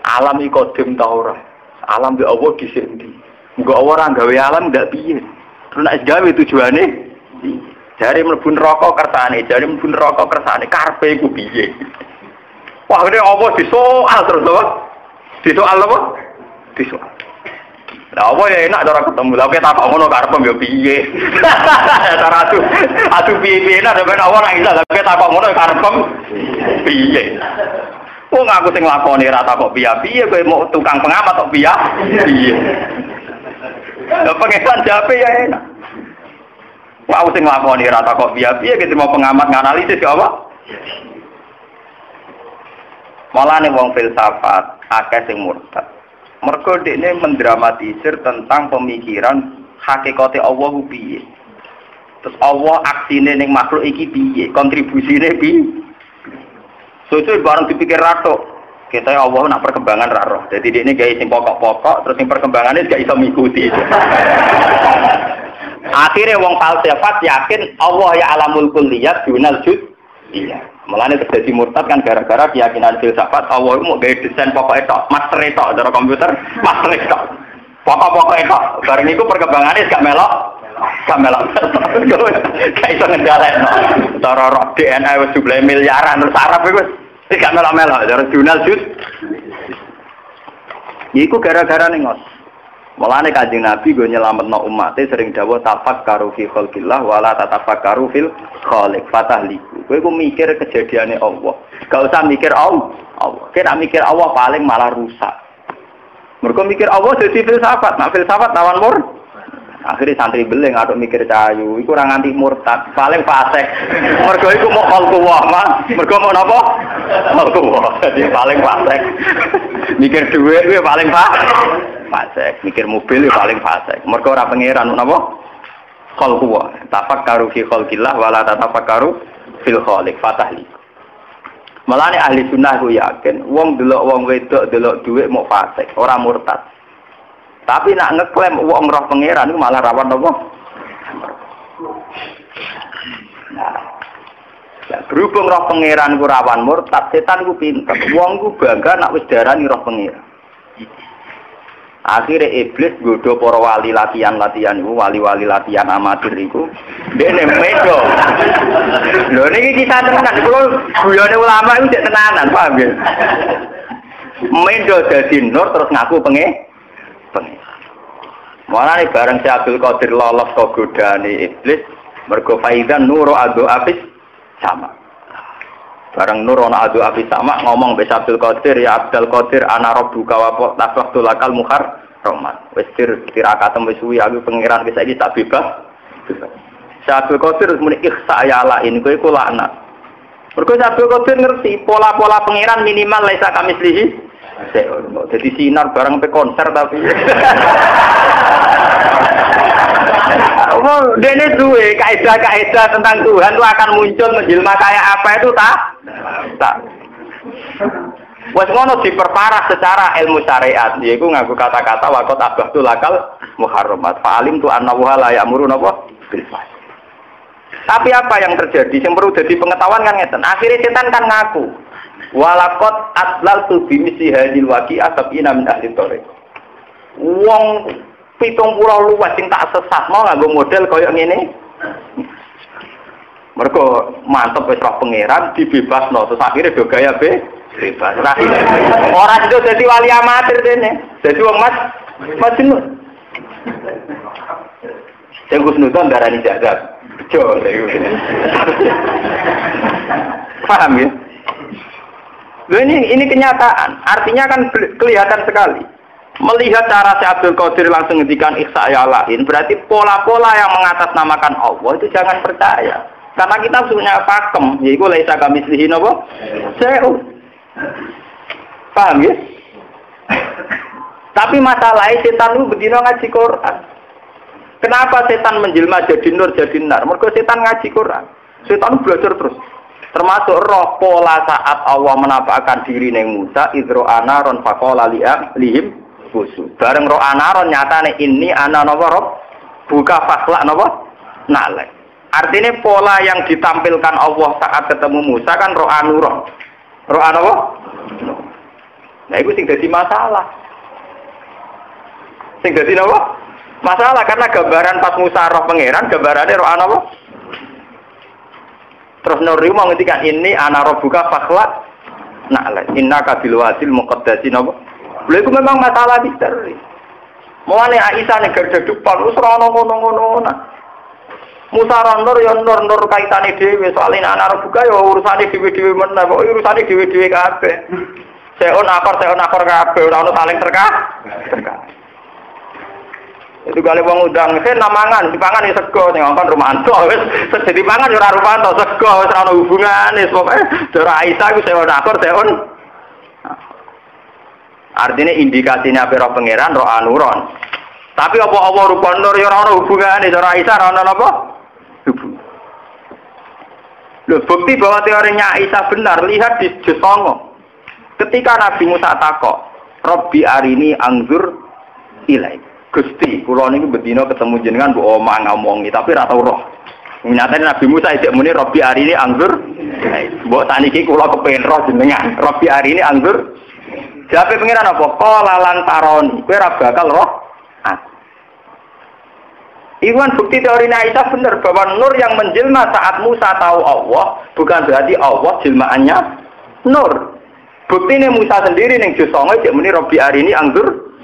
Alam iki kodim ta ora? Alam be Allah dhisik ndi? Muga ora gawe alam ndak piye. Terus nek gawe tujuane jare mlebu neraka kersane, jare mlebu neraka kersane karepe iku piye? Wah, ini Allah disoal terus apa? Disoal apa? Disoal. Lah apa ya enak cara ketemu. Lah kita takok ngono karepem yo piye? Cara adu piye-piye nek ben Allah nek iso lah kita takok ngono karepem piye? Wong aku sing nglakoni ra takok piye-piye kowe mau tukang pengamat kok piye? Lah pengesan jape ya enak. Wah, aku sing nglakoni ra takok piye-piye iki mau pengamat nganalisis ya apa? Malah nih wong filsafat akeh sing murtad. Mergo dekne mendramatisir tentang pemikiran hakikate Allah piye. Terus Allah aksine ning makhluk iki piye, kontribusine piye. Sesuk bareng dipikir ratok. Kita Allah nak perkembangan ra roh. Dadi dekne gawe sing pokok-pokok terus sing perkembangannya gak iso mikuti. Akhirnya wong falsafat yakin Allah ya alamul kulliyat dunal juz. Iya. Mulane terjadi murtad kan gara-gara keyakinan filsafat Allah mau gawe desain pokoknya tok, master tok cara komputer, master tok. Pokok-pokoknya tok. Bareng iku perkembangannya gak melok. Gak melok. Gak iso ngendhalekno. Cara roh DNA wis jumlah miliaran terus Arab iku wis gak melok-melok cara dunal juz. Iku gara-gara nengos. Mulane Kanjeng Nabi go nyelametno umate sering dawuh tafakkaru fi khalqillah wala tatafakkaru fil khaliq fatahliku. Kowe ku mikir kejadiane Allah. Gak usah mikir Allah. Kira mikir Allah paling malah rusak. Mergo mikir Allah dadi filsafat. Nah filsafat lawan mur. Akhirnya santri beling atau mikir cayu, iku ora nganti murtad, paling fasik. Mergo iku mau khalqullah, mah. Mergo mau napa? Khalqullah. Dadi paling fasik. Mikir duit kuwi paling fasik, mikir mobil paling fasik. Mergo ora pangeran napa? Khalqullah. Tafakkaru fi khalqillah wala tatafakkaru fil khaliq fatahli. Malane ahli sunnah ku yakin wong delok wong wedok delok duit mau fasik, ora murtad. Tapi nak ngeklaim wong roh pangeran itu malah rawan apa? Nah, berhubung roh pangeran ku rawan murtad, setan ku pinter. Wong ku bangga nak wis darani roh pangeran. Akhirnya iblis godho para wali latihan iku, wali-wali latihan amatir iku. Dene medo. Lho niki kita tenan, kula guyone ulama iku cek tenanan, paham ya? Medo dadi nur terus ngaku pengen. Mulane bareng si Abdul Qadir lolos ke godane iblis, mergo faizan nuru adu abis sama. Bareng nur ana adu abis sama ngomong be Abdul Qadir, ya Abdul Qadir ana rabbuka wa tasawtu lakal muharramat. Wis tirakatem wis suwi aku pangeran wis saiki tak bebas. Si Abdul Qadir muni ikhsa ya la in kowe iku laknat. Mergo si Abdul Qadir ngerti pola-pola pangeran minimal laisa kamislihi. Jadi sinar bareng pe konser tapi. Oh, dene duwe kaidah-kaidah tentang Tuhan itu akan muncul menjelma kayak apa itu tak. Wes ngono diperparah secara ilmu syariat, yaiku nganggo kata-kata waqat abahtu lakal muharramat. Fa'alim tu anna wa la ya'muru napa bil fahsy. Tapi apa yang terjadi? Yang perlu jadi pengetahuan kan ngeten. Akhirnya setan kan ngaku. Walakot atlaltu bimisi hadil waqi'ah sab'ina min ahli thoriq. Wong 70 luwes sing tak sesat mau nganggo model kaya ngene. Mergo mantep wis roh pangeran dibebasno terus akhire do gaya bebas. Ora itu dadi wali amatir dene. Dadi wong Majnun. Sing Gus Nudon darani jagat. Bejo. Paham ya? Loh ini kenyataan, artinya kan kelihatan sekali. Melihat cara si Abdul Qadir langsung ngendikan ikhsa ya lain, berarti pola-pola yang mengatasnamakan Allah itu jangan percaya. Karena kita punya pakem, yaitu laisa kamislihi napa? Seu. Paham ya? Tapi masalahnya setan itu bedino ngaji Quran. Kenapa setan menjelma jadi nur jadi nar? Mergo setan ngaji Quran. Setan belajar terus. Termasuk roh pola saat Allah menampakkan diri neng Musa idro anaron fakola lihim khusus. Bareng roh anaron nyatane ini ana napa roh buka fakhlak napa nalek. Artinya pola yang ditampilkan Allah saat ketemu Musa kan roh anuron. Roh anapa? Nah itu sing dadi masalah. Sing dadi napa? Masalah karena gambaran pas Musa roh pangeran gambarane roh anapa? Terus Nuri mau ngendikan ini ana rabbuka fakhlaq na'la innaka bil wadil muqaddasi napa. Lha iku memang masalah misteri. Mulane Aisyah nek garda depan wis ora ono ngono-ngono. Musa nur ya nur kaitane dhewe soalé ana rabbuka ya urusane dhewe-dhewe meneh kok urusane dhewe-dhewe kabeh. Seon akor kabeh ora ono saling terkait. Itu kali wong udang sen namangan dipangan ya sego ning ngkon Romanto wis sedhi pangan ya ora Romanto sego wis ora ono hubungane pokoke cara Aisyah ku seon akor seon. Artinya indikasinya roh pangeran roh anuron. Tapi apa rupa nur ya ora ono hubungane cara Aisyah ora ono napa? Hubung. Loh, bukti bahwa teorinya Aisyah benar lihat di juz 9. Ketika Nabi Musa takok, "Rabbi arini anzur ilaik." Gusti, kula niku bedina ketemu jenengan mbok omah ngomongi tapi ora tau roh. Nyatane Nabi Musa isih muni Robbi arini anggur. Mbok saniki kula kepengin roh jenengan. Robbi arini anggur. Jawabe pengiran apa? Qala lan taroni. Kowe ora bakal roh. Iwan bukti teori Aisyah benar bahwa nur yang menjelma saat Musa tahu Allah bukan berarti Allah jelmaannya nur. Bukti ini Musa sendiri yang juz 9 cek muni Robbi arini anggur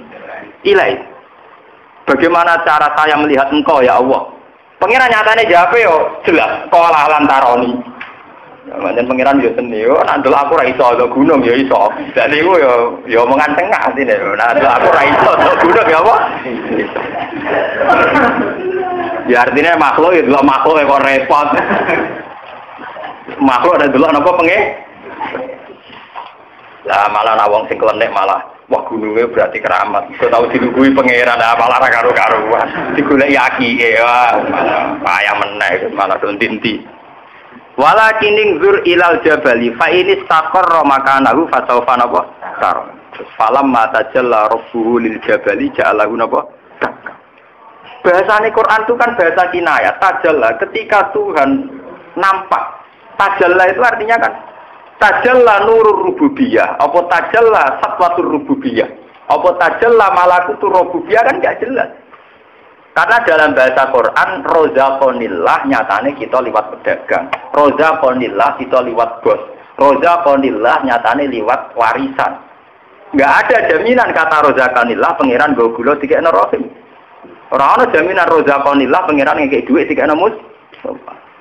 ilai. Bagaimana cara saya melihat engkau ya Allah? Pengiran nyatanya jawab yo jelas. Qala lan taroni. Manjen pengiran yo seni yo nek ndelok aku ra iso do gunung yo iso. Dadi iku yo omongan tengah atine. Nek ndelok aku ra iso do gunung ya apa? Ya artinya makhluk ya delok makhluk kok repot. Makhluk ada delok napa pengen? Lah malah wong sing klenek malah wah gunungnya berarti keramat. Kok tau dilugui pangeran malah ra karo-karuan. Digoleki akike wah payah meneh malah dontinti. Walakining zur ilal jabali fa ini istaqarra makanahu fa sawfa napa tar. Falam mata jalla rabbuhu lil jabali ja'alahu napa. Bahasane Quran itu kan bahasa kinayah. Tajalla ketika Tuhan nampak. Tajalla itu artinya kan tajalla nurur rububiyah, apa tajalla satwatur rububiyah, apa tajalla malakutur rububiyah kan enggak jelas. Karena dalam bahasa Quran, rozaqonillah nyatane kita liwat pedagang. Rozaqonillah kita liwat bos. Rozaqonillah nyatane liwat warisan. Enggak ada jaminan kata rozaqonillah pangeran go gula dikekno rohim. Ora ana jaminan rozaqonillah pangeran ngekek dhuwit dikekno mus.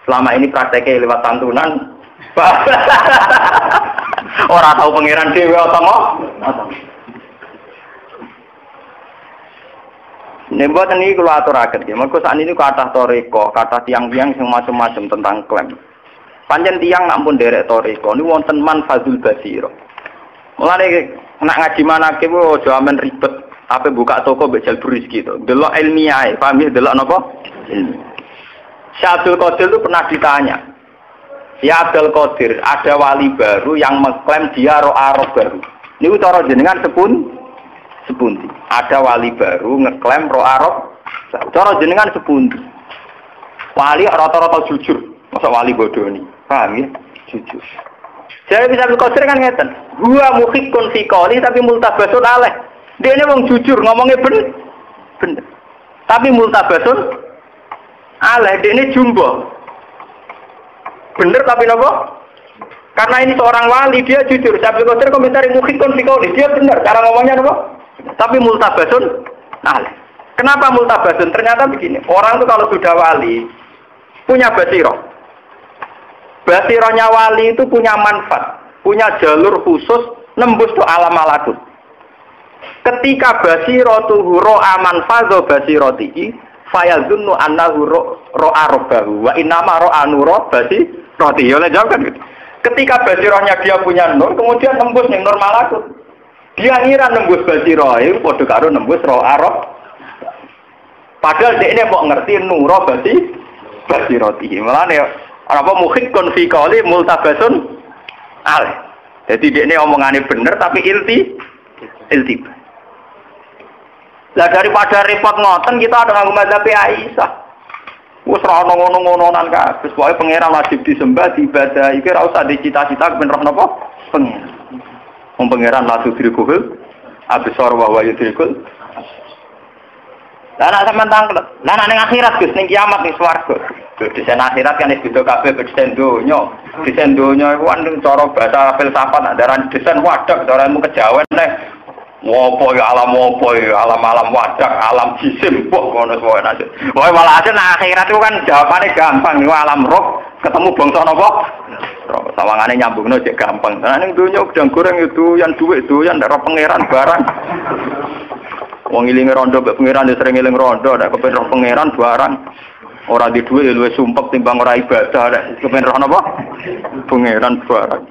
Selama ini prakteknya liwat santunan. Ora tahu pangeran dhewe apa. Nemboten niki kula aturaken nggih. Mergo sakniki kathah toriko, kathah tiang-tiang sing macam-macam tentang klaim. Pancen tiang nak pun derek toriko niku wonten manfazul basira. Mulane nak ngaji manake ku aja amen ribet, ape buka toko mbek jalbur rezeki to. Delok ilmiah, paham ya delok napa? Syekh Abdul Qadir itu pernah ditanya. Ya Abdul Qadir, ada wali baru yang mengklaim dia roh baru. Niku cara jenengan sepundi? Ada wali baru ngeklaim roh Arab. Cara jenengan sepundi? Wali rata-rata jujur, masa wali bodoh nih, paham ya? Jujur. Jadi bisa berkosir kan ngeten. Gua mukhikun fikoli tapi multabasun aleh. Dia ini wong jujur ngomongnya bener. Tapi multabasun aleh. Dia ini jumbo. Bener tapi nopo? Karena ini seorang wali dia jujur. Saya berkosir komentari mukhikun fikoli dia bener. Cara ngomongnya nopo? Tapi multabasun aleh. Kenapa multabasun? Ternyata begini. Orang itu kalau sudah wali punya basiroh. Basirohnya wali itu punya manfaat, punya jalur khusus nembus tuh alam malakut. Ketika basirotuhu ro'a manfazo basirotihi, fayazunnu annahu ro'a robbahu, wa innama ro'a nuro basirotihi. Oleh jawab kan gitu. Ketika basirohnya dia punya nur, kemudian nembus ning nur malakut. Dia ngira nembus basiroh, itu podo karo nembus ro'a rob. Padahal dia ini mau ngerti nuro basirotihi. Malah nih apa mukhikun fi qali multabasun aleh. Jadi dia ini omongannya bener tapi iltibah. Lah daripada repot ngoten kita ada nganggo mazhab Aisyah. Wis ora ono ngono-ngononan kabeh. Pokoke pangeran wajib disembah, diibadah. Iki ora usah dicita-cita ben roh napa? Pangeran. Wong pangeran la tudrikul absar wa huwa yudrikul. Lah nek sampean tanglet, lah nek ning akhirat Gus ning kiamat ning swarga. Desain akhirat kan wis beda kabeh desain donya. Desain donya iku kan cara bahasa filsafat andaran desain wadah cara ilmu kejawen nek ngopo ya alam alam wadah, alam jisim kok ngono wae aja. Wae malah aja nek akhirat itu kan jawabane gampang niku alam roh ketemu bangsa napa? Sawangane nyambungno cek gampang. Nah ning donya gedang goreng itu yang duit doyan ndak pangeran barang. Wong ilinge rondo mbek pangeran ya sering eling rondo, nek kepen roh pangeran barang. Ora di dhuwit luwih sumpek timbang ora ibadah, nek kepen roh napa? Pangeran barang.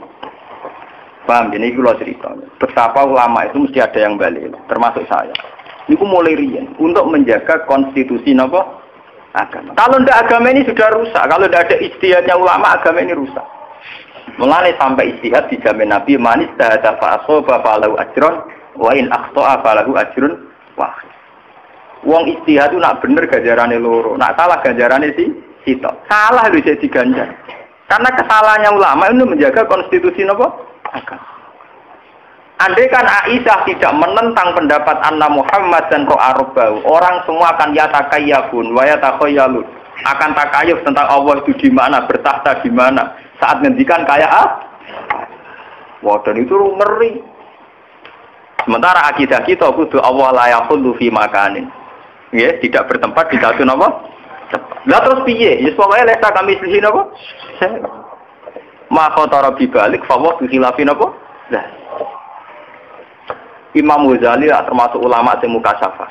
Paham ini kula cerita. Betapa ulama itu mesti ada yang balik, termasuk saya. Niku mulai riyen untuk menjaga konstitusi napa? Agama. Kalau ndak agama ini sudah rusak, kalau ndak ada ijtihadnya ulama agama ini rusak. Mulane sampai ijtihad dijamin Nabi manis tahada fa asaba falahu ajrun wa in akhta'a falahu ajrun wahid. Wong ijtihad itu nak bener ganjarane loro, nak salah ganjarane sitok. Salah lho jadi ganjar. Karena kesalahannya ulama itu menjaga konstitusi napa? Agama. Andai kan Aisyah tidak menentang pendapat Anna Muhammad dan Ro'arobau, orang semua akan yatakayabun, wa yatakhayalun. Akan takayuf tentang Allah itu di mana, bertahta di mana. Saat ngendikan kayak wah, dan itu ngeri. Sementara akidah kita kudu Allah la yaqulu fi makanin. Ya, tidak bertempat di satu napa? Lah terus piye? Ya pokoke lesa kami sisi napa? Ma khatara bi balik fa wa khilafi napa? Lah. Imam Ghazali termasuk ulama sing mukasyafah.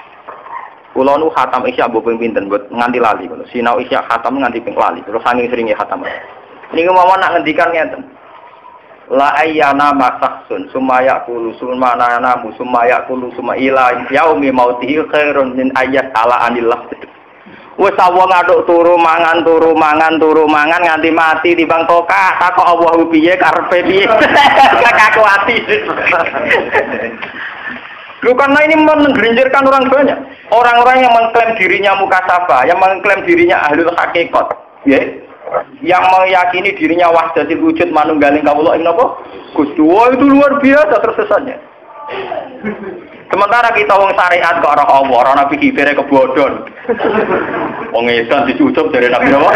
Kula nu khatam Isya mbok ping pinten nganti lali ngono. Sinau Isya khatam nganti ping lali. Terus saking seringe khatam. Niki mau nak ngendikan ngeten. La ayyana masahsun sumaya qulu sumana namu sumaya qulu suma ila yaumi mautihi khairun min ayat ala anillah. Wes wong aduk turu mangan nganti mati timbang tokah takok Allah piye karepe piye. Kakak ati. Lu karena ini menggelincirkan orang banyak. Orang-orang yang mengklaim dirinya mukasyafah, yang mengklaim dirinya ahlul hakikat, ya. Yang meyakini dirinya wahdatul wujud manunggaling kawula ing napa? Gusti. Wah, itu luar biasa tersesatnya. Sementara kita wong syariat kok ora Allah, ora nabi kibere kebodhon. Wong edan dicucuk dari nabi apa?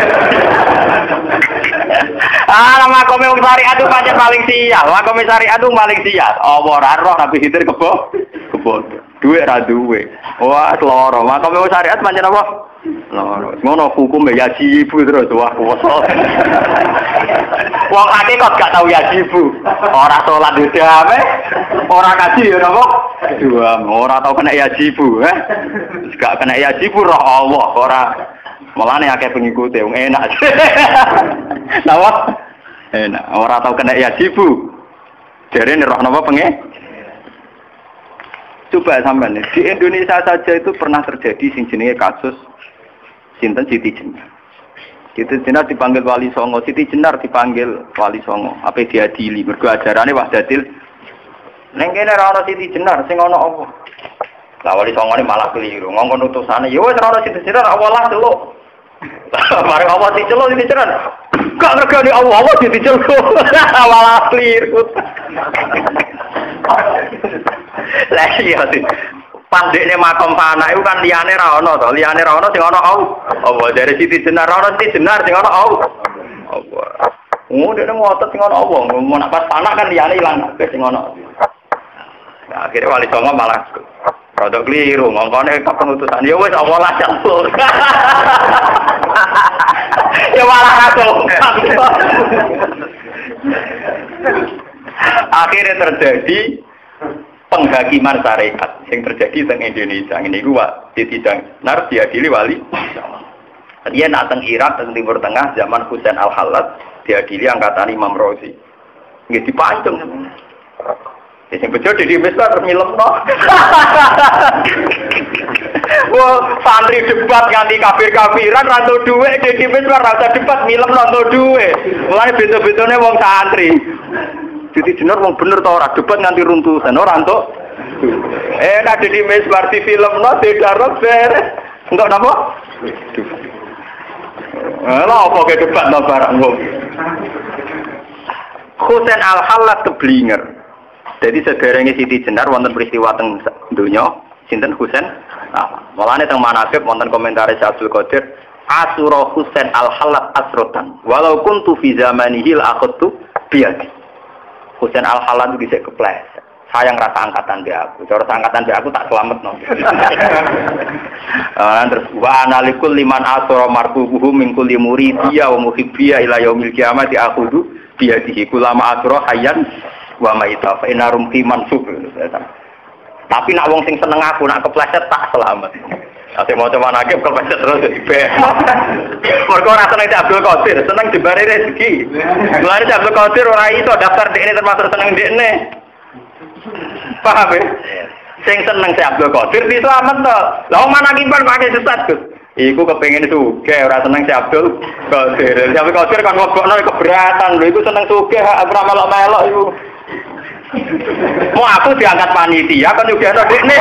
Makome wong syariat itu pancen paling sial. Makome syariat itu paling sial. Apa ora roh nabi kibere kebodhon. Duwe ra duwe. Wah, loro. Makome wong syariat pancen apa? Loro. Ngono hukum ya jibu terus wah kuwasa. Wong akeh kok gak tau ya jibu. Ora salat dhewe, ora kaji ya napa? Dua, ora tau kena ya jibu, Gak kena ya jibu roh Allah, ora. Mulane akeh pengikute wong enak. Napa? Enak, ora tau kena ya jibu. Jarene roh napa penge? Coba sampean di Indonesia saja itu pernah terjadi sing jenenge kasus sinten Siti Jenar. Siti Jenar dipanggil Wali Songo, Siti Jenar dipanggil Wali Songo. Apa diadili mergo ajarane Wahdatil. Ning kene ora ana Siti Jenar sing ana apa? Lah Wali Songo ini malah keliru. Ngongkon utusane, ya wis ora ana Siti Jenar awalah celuk. Mari apa diceluk Siti Jenar? Gak ngergani Allah diceluk. Awalah keliru. Lah iya sih. Pandekne makom fana iku kan liyane ra ono to, liyane ra ono sing ana Allah. Dari Siti Jenar ana Siti Jenar sing ana Allah. Dekne ngotot sing ana Allah, mau nak pas fana kan liyane ilang kabeh sing ana. Nah, akhirnya Wali Songo malah rada keliru, ngongkone kepengutusan. Ya wis Allah lah campur. Ya malah kacau. Akhirnya terjadi penghakiman syariat yang terjadi di Indonesia. Ini gua Siti Jenar diadili Wali. Dia nak teng Irak teng Timur Tengah zaman Husain Al-Hallat diadili angkatan Imam Razi. Nggih dipancung. Sing bejo di Misbah terus nyelemno. Wah, santri debat nganti kafir-kafiran ra entuk dhuwit di Misbah ra usah debat nyelemno entuk dhuwit. Mulane beda-bedane wong santri. Siti Jenar wong bener to ora debat nganti runtusan ora entuk. Nek di Misbah di filmno dedarok beres. Entuk napa? Lha apa ke debat no barang wong. Husain Al-Hallat keblinger. Jadi sederenge Siti Jenar wonten peristiwa teng donya sinten Husain. Nah, malane teng manaqib wonten komentar Abdul Qadir asura Husain Al-Hallat asrotan walau kuntu fi zamanihi al-akhtu biadi. Husain Al-Hallat itu bisa kepleset. Sayang rasa angkatan dia aku. Cara angkatan dia aku tak selamat no. Terus wa analikul liman asra marfubuhu min kulli muridiyya wa muhibbiya ila yaumil qiyamati akhudhu biadihi kulama asra hayyan wa maita fa inarum mansub. Tapi nak wong sing seneng aku nak kepleset tak selamat. Ate mau coba nakib kepleset terus ibe. Mergo ora seneng Abdul Qadir, seneng dibari rezeki. Mulane Abdul Qadir ora iso daftar dekne termasuk seneng dekne. Paham ya? Sing seneng Abdul Qadir diselamet to. Lah wong manakiban pakai sesat, Gus. Iku kepengin sugih ora seneng Abdul Qadir. Abdul Qadir kan ngobokno keberatan lho iku seneng sugih ora melok-melok iku. Mau aku diangkat panitia kan juga ada dekne.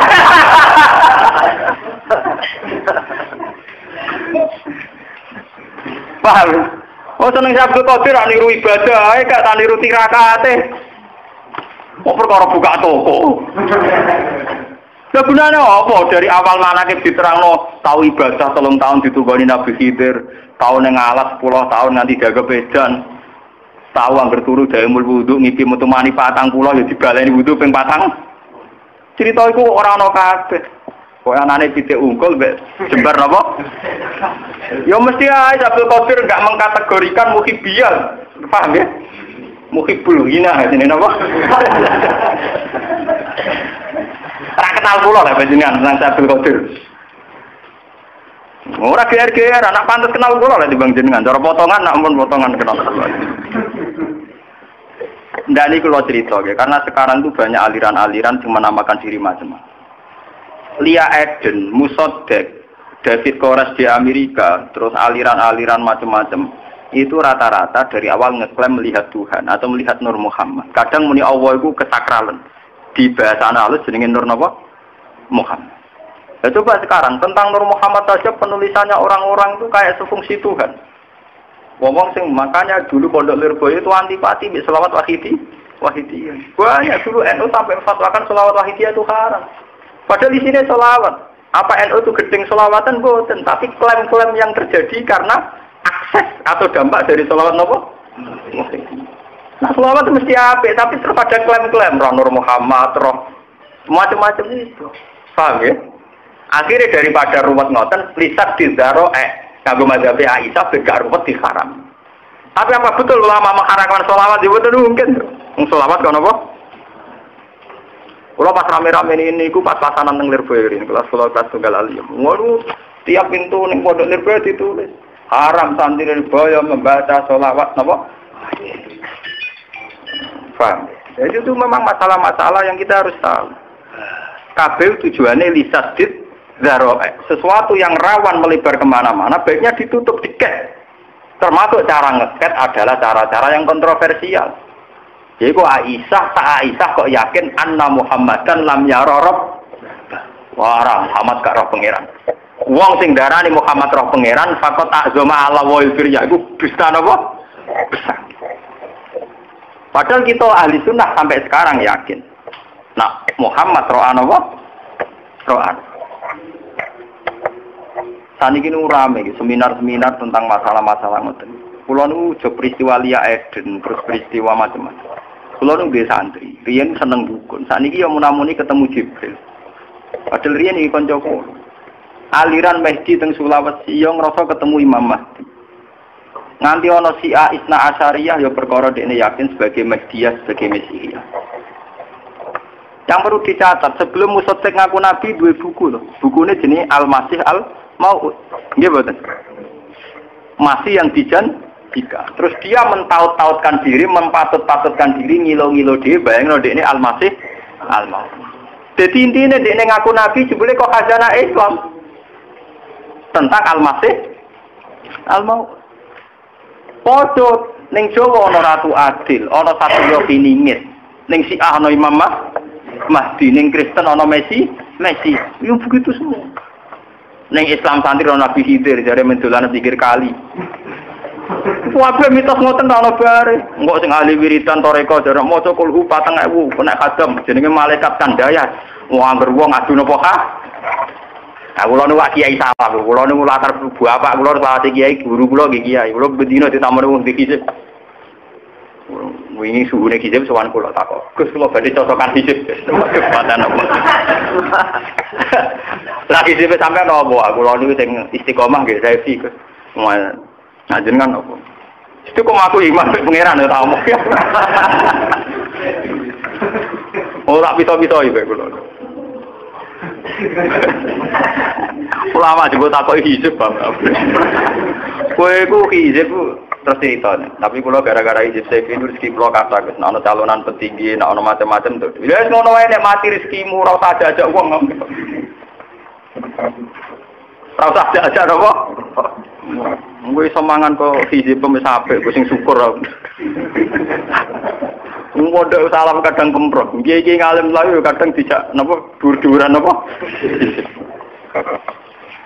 Paham? Oh seneng Abdul Qadir niru ibadah, gak tak niru tirakate. Oh perkara buka toko. Lah gunane apa? Dari awal manakib diterangno tau ibadah 3 tahun ditungoni Nabi Khidir, tau ning alas 10 tahun nganti jaga bedan. Tahu angger turu daemul wudu ngipi metu mani 40 ya dibaleni wudu ping 4. Cerita iku ora ana kabeh. Kok anane pitik unggul mbek jembar napa? Ya mesti ae Abdul Qadir enggak mengkategorikan muhibbiyan. Paham ya? Muhibbul hina jenenge napa? Ora kenal kula lho panjenengan nang Abdul Qadir. Ora geer-geer anak pantes kenal kula lho timbang jenengan. Cara potongan nak mun potongan kenal. Ndak niku kula cerita ya, karena sekarang itu banyak aliran-aliran yang menamakan diri macam-macam. Lia Eden, Musoddek, David Koresh di Amerika, terus aliran-aliran macam-macam, itu rata-rata dari awal ngeklaim melihat Tuhan atau melihat Nur Muhammad. Kadang muni Allah itu kesakralan. Di bahasa halus jenenge Nur napa? Muhammad. Ya, coba sekarang tentang Nur Muhammad saja penulisannya orang-orang itu kayak sefungsi Tuhan. Ngomong sing makanya dulu Pondok Lirboyo itu antipati mbek selawat wahidiyah. Banyak dulu NU sampai fatwakan selawat wahidiyah itu haram. Padahal di sini selawat. Apa NU itu gedeng selawatan boten, tapi klaim-klaim yang terjadi karena akses atau dampak dari selawat nopo? Nah, selawat itu mesti apik, tapi terpada klaim-klaim roh Nur Muhammad, roh macam-macam itu. Paham ya? Akhirnya daripada ruwet ngoten, lisat dizaro kanggo mazhab Aisyah begak ruwet diharam. Tapi apa betul ulama mengharamkan selawat? Ya betul mungkin. Selawat kan apa? Kalau pas rame-rame ini, aku pas pasanan neng Lirboyo ini, kelas tunggal alim. Waduh, tiap pintu neng Pondok Lirboyo ditulis haram santri Lirboyo membaca selawat, napa? Paham? Jadi itu memang masalah-masalah yang kita harus tahu. Kabel tujuannya lisadid daroe, sesuatu yang rawan melebar kemana-mana, baiknya ditutup diket. Termasuk cara ngeket adalah cara-cara yang kontroversial. Jadi kok Aisyah kok yakin anna Muhammadan lam yara rabb. Wah, Muhammad gak roh pangeran. Wong sing darani Muhammad roh pangeran fakot azama ala wa ilfirya iku dusta napa? Besar. Padahal kita ahli sunnah sampai sekarang yakin. Nah, Muhammad roh apa? Roh. Saniki nu rame seminar-seminar tentang masalah-masalah ngoten. Kula nu jo peristiwa Lia Eden, terus peristiwa macam-macam. Kula nu nggih santri, riyen seneng dukun. Saniki ya munamuni ketemu Jibril. Padahal riyen iki kanca kula. Aliran Mahdi teng Sulawesi yo ngrasa ketemu Imam Mahdi. Nganti ana Syiah Isna Asyariyah ya perkara dekne yakin sebagai Mahdiyah, sebagai Mesihiyah. Yang perlu dicatat, sebelum Musoddek ngaku Nabi dua buku loh. Bukunya jenis Al-Masih Al-Mau'ud. Nggih mboten? Masih yang dijanjikan. Terus dia mentaut-tautkan diri, mempatut-patutkan diri, ngilo-ngilo diri, bayangno dekne Al-Masih Al-Mau'ud. Jadi intinya dekne ngaku Nabi jebule kok khazanah Islam tentang Al-Masih Al-Mau'ud. Padha ning Jawa ana Ratu Adil, ana Satya Piningit. Ning Syiah ana Imam Mahdi, ning Kristen ana Messi. Yo begitu semua. Ning Islam santri ana Nabi Khidir, jare mendolan pikir kali. Wae mitos ngoten ta ana bare. Engko sing ahli wiridan toreko jare maca kulhu 4000 kena kadam jenenge malaikat Kandayat. Wong angger wong adu napa ha? Nah, kula nu kiai sawah, kula nu latar bapak kula salah kiai, guru kula nggih kiai. Kula bedino ditamoni wong dikisip. Wingi suhune hijab sowan kula takok. Gus kula badhe cocokan hijab. Padan apa? Lagi hijab sampean apa? Kula niku sing istiqomah nggih saya iki Gus. Nah jenengan apa? Itu kok aku iman pangeran ya tamu. Ora pito-pito iki kula. Ulama juga takok hijab Bang. Kowe ku hijab terus cerita, tapi kalau gara-gara hijab saya ini rezeki kalau kata, nak calonan petinggi, nak macam-macam tuh. Ya, ngono wae nek mati rezekimu, ora usah ajak uang. Ora usah ajak apa? Gue semangan kok hijab pemis apik, gue sing syukur. Modal salam kadang kemprok, kiai ngalim lalu kadang dijak, napa dur-duran napa.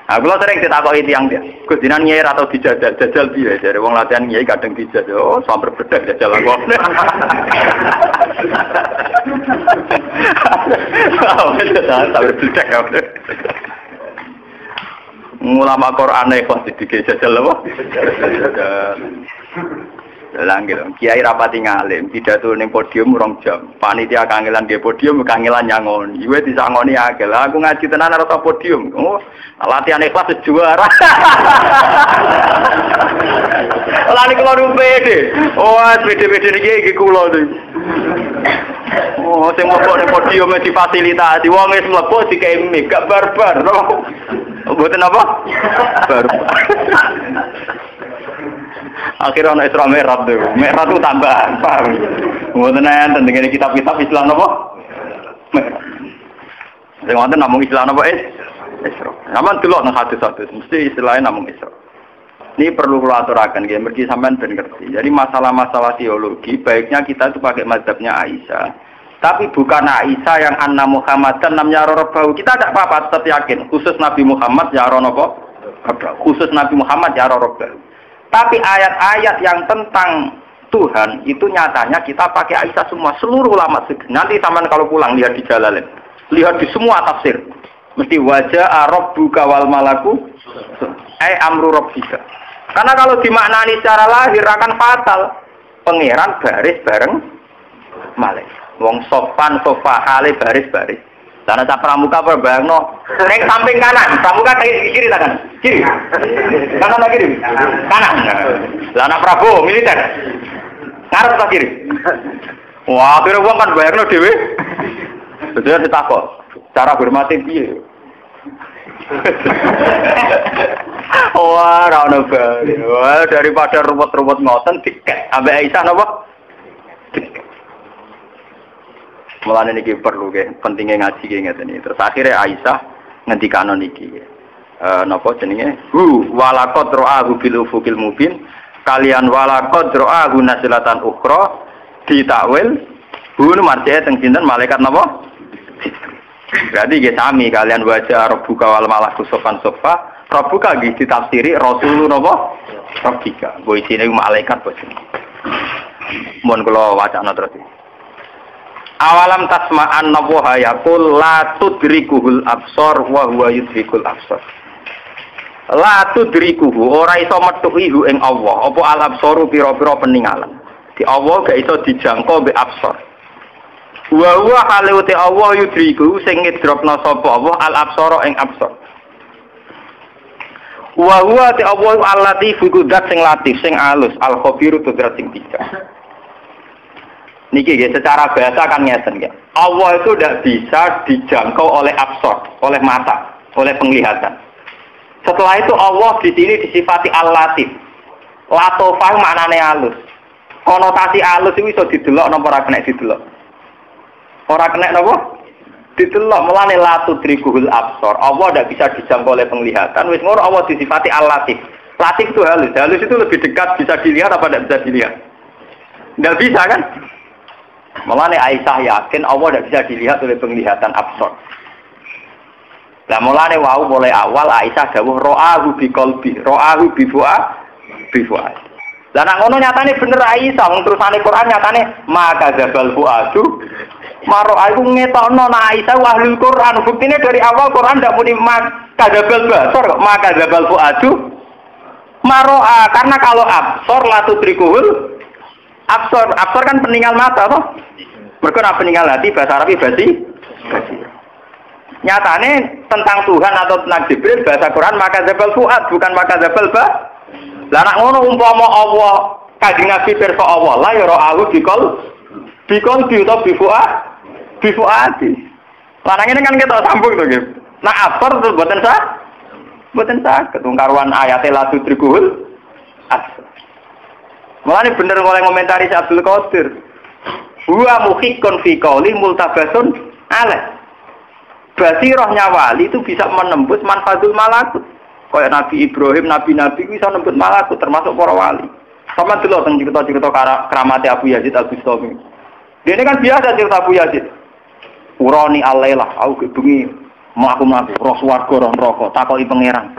Aku lo sering ditakoki tiyang dia. Gus dinan nyai atau dijajal, jajal piye? Jare wong latihan nyai kadang dijajal. Oh, samper bedak jajal aku. Samper bedak aku. Ulama Quran ikhlas dijajal apa? Langgil, kiai rapati ngalim, pidato ning podium 2 jam. Panitia kangelan nggih podium, kangelan nyangoni. Iwe disangoni akeh. Lah aku ngaji tenan ora podium. Oh, latihan ikhlas juara. Lah niku lho pede. Oh, pede-pede iki kula to. Oh, sing mlebu ning podium difasilitasi. Wong wis mlebu dikei mic, gak barbar. Mboten apa? Barbar. Akhirnya ana Isra Mi'raj tuh. Mi'raj itu tambahan, paham. Mboten enten dengan kitab-kitab Islam apa? Mi'raj. Sing wonten namung Islam apa Isra. Sampeyan delok nang hadis-hadis mesti istilahnya namung Isra. Ini perlu kula aturaken nggih, mergi sampean ben ngerti. Jadi masalah-masalah teologi baiknya kita itu pakai mazhabnya Aisyah. Tapi bukan Aisyah yang anna Muhammadan nam yara rabbahu. Kita tidak apa-apa tetap yakin khusus Nabi Muhammad yara napa? Khusus Nabi Muhammad yara rabbahu. Tapi ayat-ayat yang tentang Tuhan itu nyatanya kita pakai Aisyah semua, seluruh ulama segera. Nanti taman kalau pulang lihat di Jalalain, lihat di semua tafsir. Mesti wajah rabbuka wal malaku amru rabbika. Karena kalau dimaknani secara lahir akan fatal. Pangeran baris bareng malaikat. Wong sopan sofa hale baris-baris. Karena tak pramuka berbayangno ning samping kanan, pramuka kiri tangan. Kiri. Kanan atau kiri? Kanan. Lah anak Prabowo militer. Ngarep atau kiri? Wah, akhirnya wong kan bayangno dhewe. Betul ditakok. Cara hormati piye? Wah, ora ono bae. Wah, daripada ruwet-ruwet ngoten tiket. Ambek Aisyah napa? Mulane niki perlu nggih, pentinge ngaji nggih ngeten iki. Terus akhire Aisyah ngendikano niki. Napa jenenge? Walaqad ra'ahu bil ufuqil mubin. Kalian walaqad ra'ahu nasilatan ukhra ditakwil. Bunu marjane teng sinten malaikat napa? Berarti nggih sami kalian wajah rabbuka wal malaku sofan sofa. Rabbuka nggih ditafsiri rasulun napa? Rabbika. Bo isine malaikat bos. Mun kula wacana terus. Awalam tasma'an nawaha yaqul la tudrikuhul absar wa huwa yudrikul absar. La tudrikuhu ora iso metuhi hu ing Allah. Apa al absaru pira-pira peninggalan. Di Allah gak iso dijangkau mbek absar. Wa huwa halute Allah yudriku sing ngidropna sapa Allah al absara ing absar. Wa huwa te Allah al-latif kudat sing latif sing alus al khabiru kudat sing bijak. Niki ya, secara bahasa kan ngeten ya. Allah itu tidak bisa dijangkau oleh absor, oleh mata, oleh penglihatan. Setelah itu Allah di sini disifati al-latif. Latofah maknane halus. Konotasi halus itu bisa didelok napa ora kena didelok. Ora kena napa? Didelok mulane la tudrikuhul absor. Allah tidak bisa dijangkau oleh penglihatan. Wis ngono Allah disifati al-latif. Latif itu halus. Halus itu lebih dekat bisa dilihat apa tidak bisa dilihat? Tidak bisa kan? Mulane Aisyah yakin Allah tidak bisa dilihat oleh penglihatan absor. Lah mulane wau mulai awal Aisyah dawuh ra'ahu biqalbi, ra'ahu bifuad. Lah nek ngono nyatane bener Aisyah, wong terusane Quran nyatane maka zabal fuadu. Maro aku ngetokno nek Aisyah ahlul Quran, buktine dari awal Quran ndak muni maka zabal basor kok maka zabal fuadu. Maro karena kalau absor la tudrikuhul absor kan peninggal mata toh. Mergo nek peninggal hati bahasa Arab basi. Nyatane tentang Tuhan atau tentang Jibril bahasa Quran maka zabal fuad bukan maka zabal ba. Lah nek ngono umpama Allah Kanjeng Nabi pirsa Allah la ya ra'ahu bikol utawa bifuadi. Lanang ini kan kita sambung to nggih. Nah absor terus mboten ketungkaruan ayate la tudrikuhul absor. Mulane bener oleh komentari Abdul Qadir. Huwa muhiqqun fi qouli multabasun alaih. Basirahnya wali itu bisa menembus manfatul malakut. Kayak Nabi Ibrahim, nabi-nabi bisa menembus malakut termasuk para wali. Sama dulu tentang cerita-cerita keramatnya Abu Yazid Al-Bustami. Dia ini kan biasa cerita Abu Yazid. Urani alailah, aku bengi mlaku-mlaku roh swarga roh neraka takoki pangeran.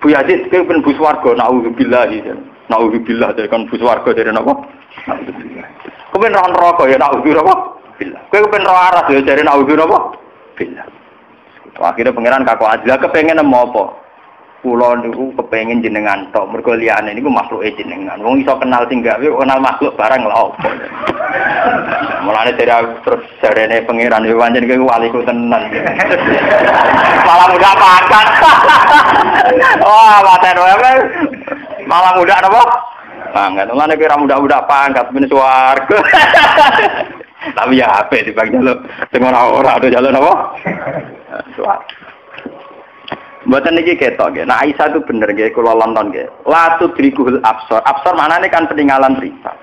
Bu Yazid kowe ben bu swarga naudzubillah iki. Naudzubillah dari kan bu swarga dari napa? Naudzubillah. Kowe ben roh neraka ya naudzubillah. Kowe ben roh aras ya dari naudzubillah. Billah. Akhirnya pangeran kakak Adila kepengen apa? Pulau niku kepengen jenengan tok, mergo liyane niku makhluke jenengan. Wong iso kenal sing gawe, kenal makhluk barang lha opo. Mulane dari terus jarene pangeran yo pancen kowe waliku tenan. Malah muda pangkat. Wah, maten wae. Malah muda napa? Pangkat. Mulane kowe ra muda-muda pangkat ben swarga. Tapi ya ape di bang jaluk sing ora ada jaluk apa? Suat. Mboten niki ketok nggih. Nah Aisyah itu bener nggih kula lonton nggih. La tudrikul absar. Absar maknane kan peninggalan riba.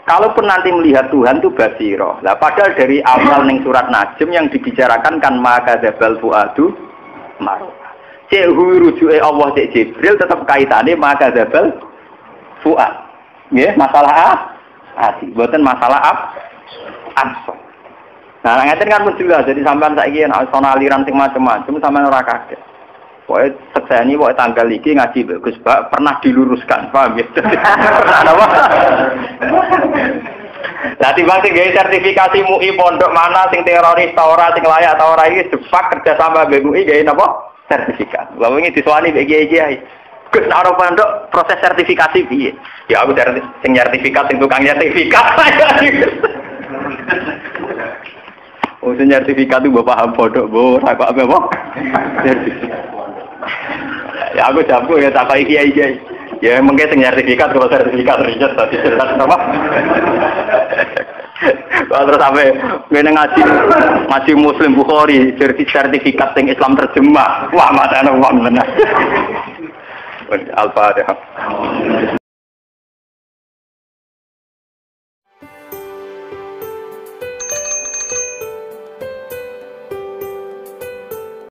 Kalaupun nanti melihat Tuhan itu basiro. Lah padahal dari awal ning surat Najm yang dibicarakan kan maka dzabal fuadu mar. Cek rujuke Allah cek Jibril tetap kaitane maka dzabal fuad. Nggih, masalah hati, bukan masalah absor. Nah, ngaten kan pun jelas. Jadi sampean saiki nek ana aliran sing macam-macam sampean ora kaget. Pokoke sekseni pokoke tanggal iki ngaji Gus Bak pernah diluruskan, paham ya? Apa? Lah timbang sing gawe sertifikasi MUI pondok mana sing teroris ta ora sing layak ta ora iki sepak kerja sama MUI gawe napa? Sertifikat. Lah wingi disuwani mbek kiai-kiai. Gus nek ora pondok proses sertifikasi piye? Ya aku sing sertifikat sing tukang sertifikat. Oh, sertifikat itu bapak paham bodoh, bu, tak apa apa. Ya aku jago ya tak kayak kiai. Ya mungkin sertifikat kalau sertifikat riset tadi jelas apa. Terus sampai ngaji Muslim Bukhari sertifikat yang Islam terjemah. Wah mata anak uang benar. Al-Fatihah.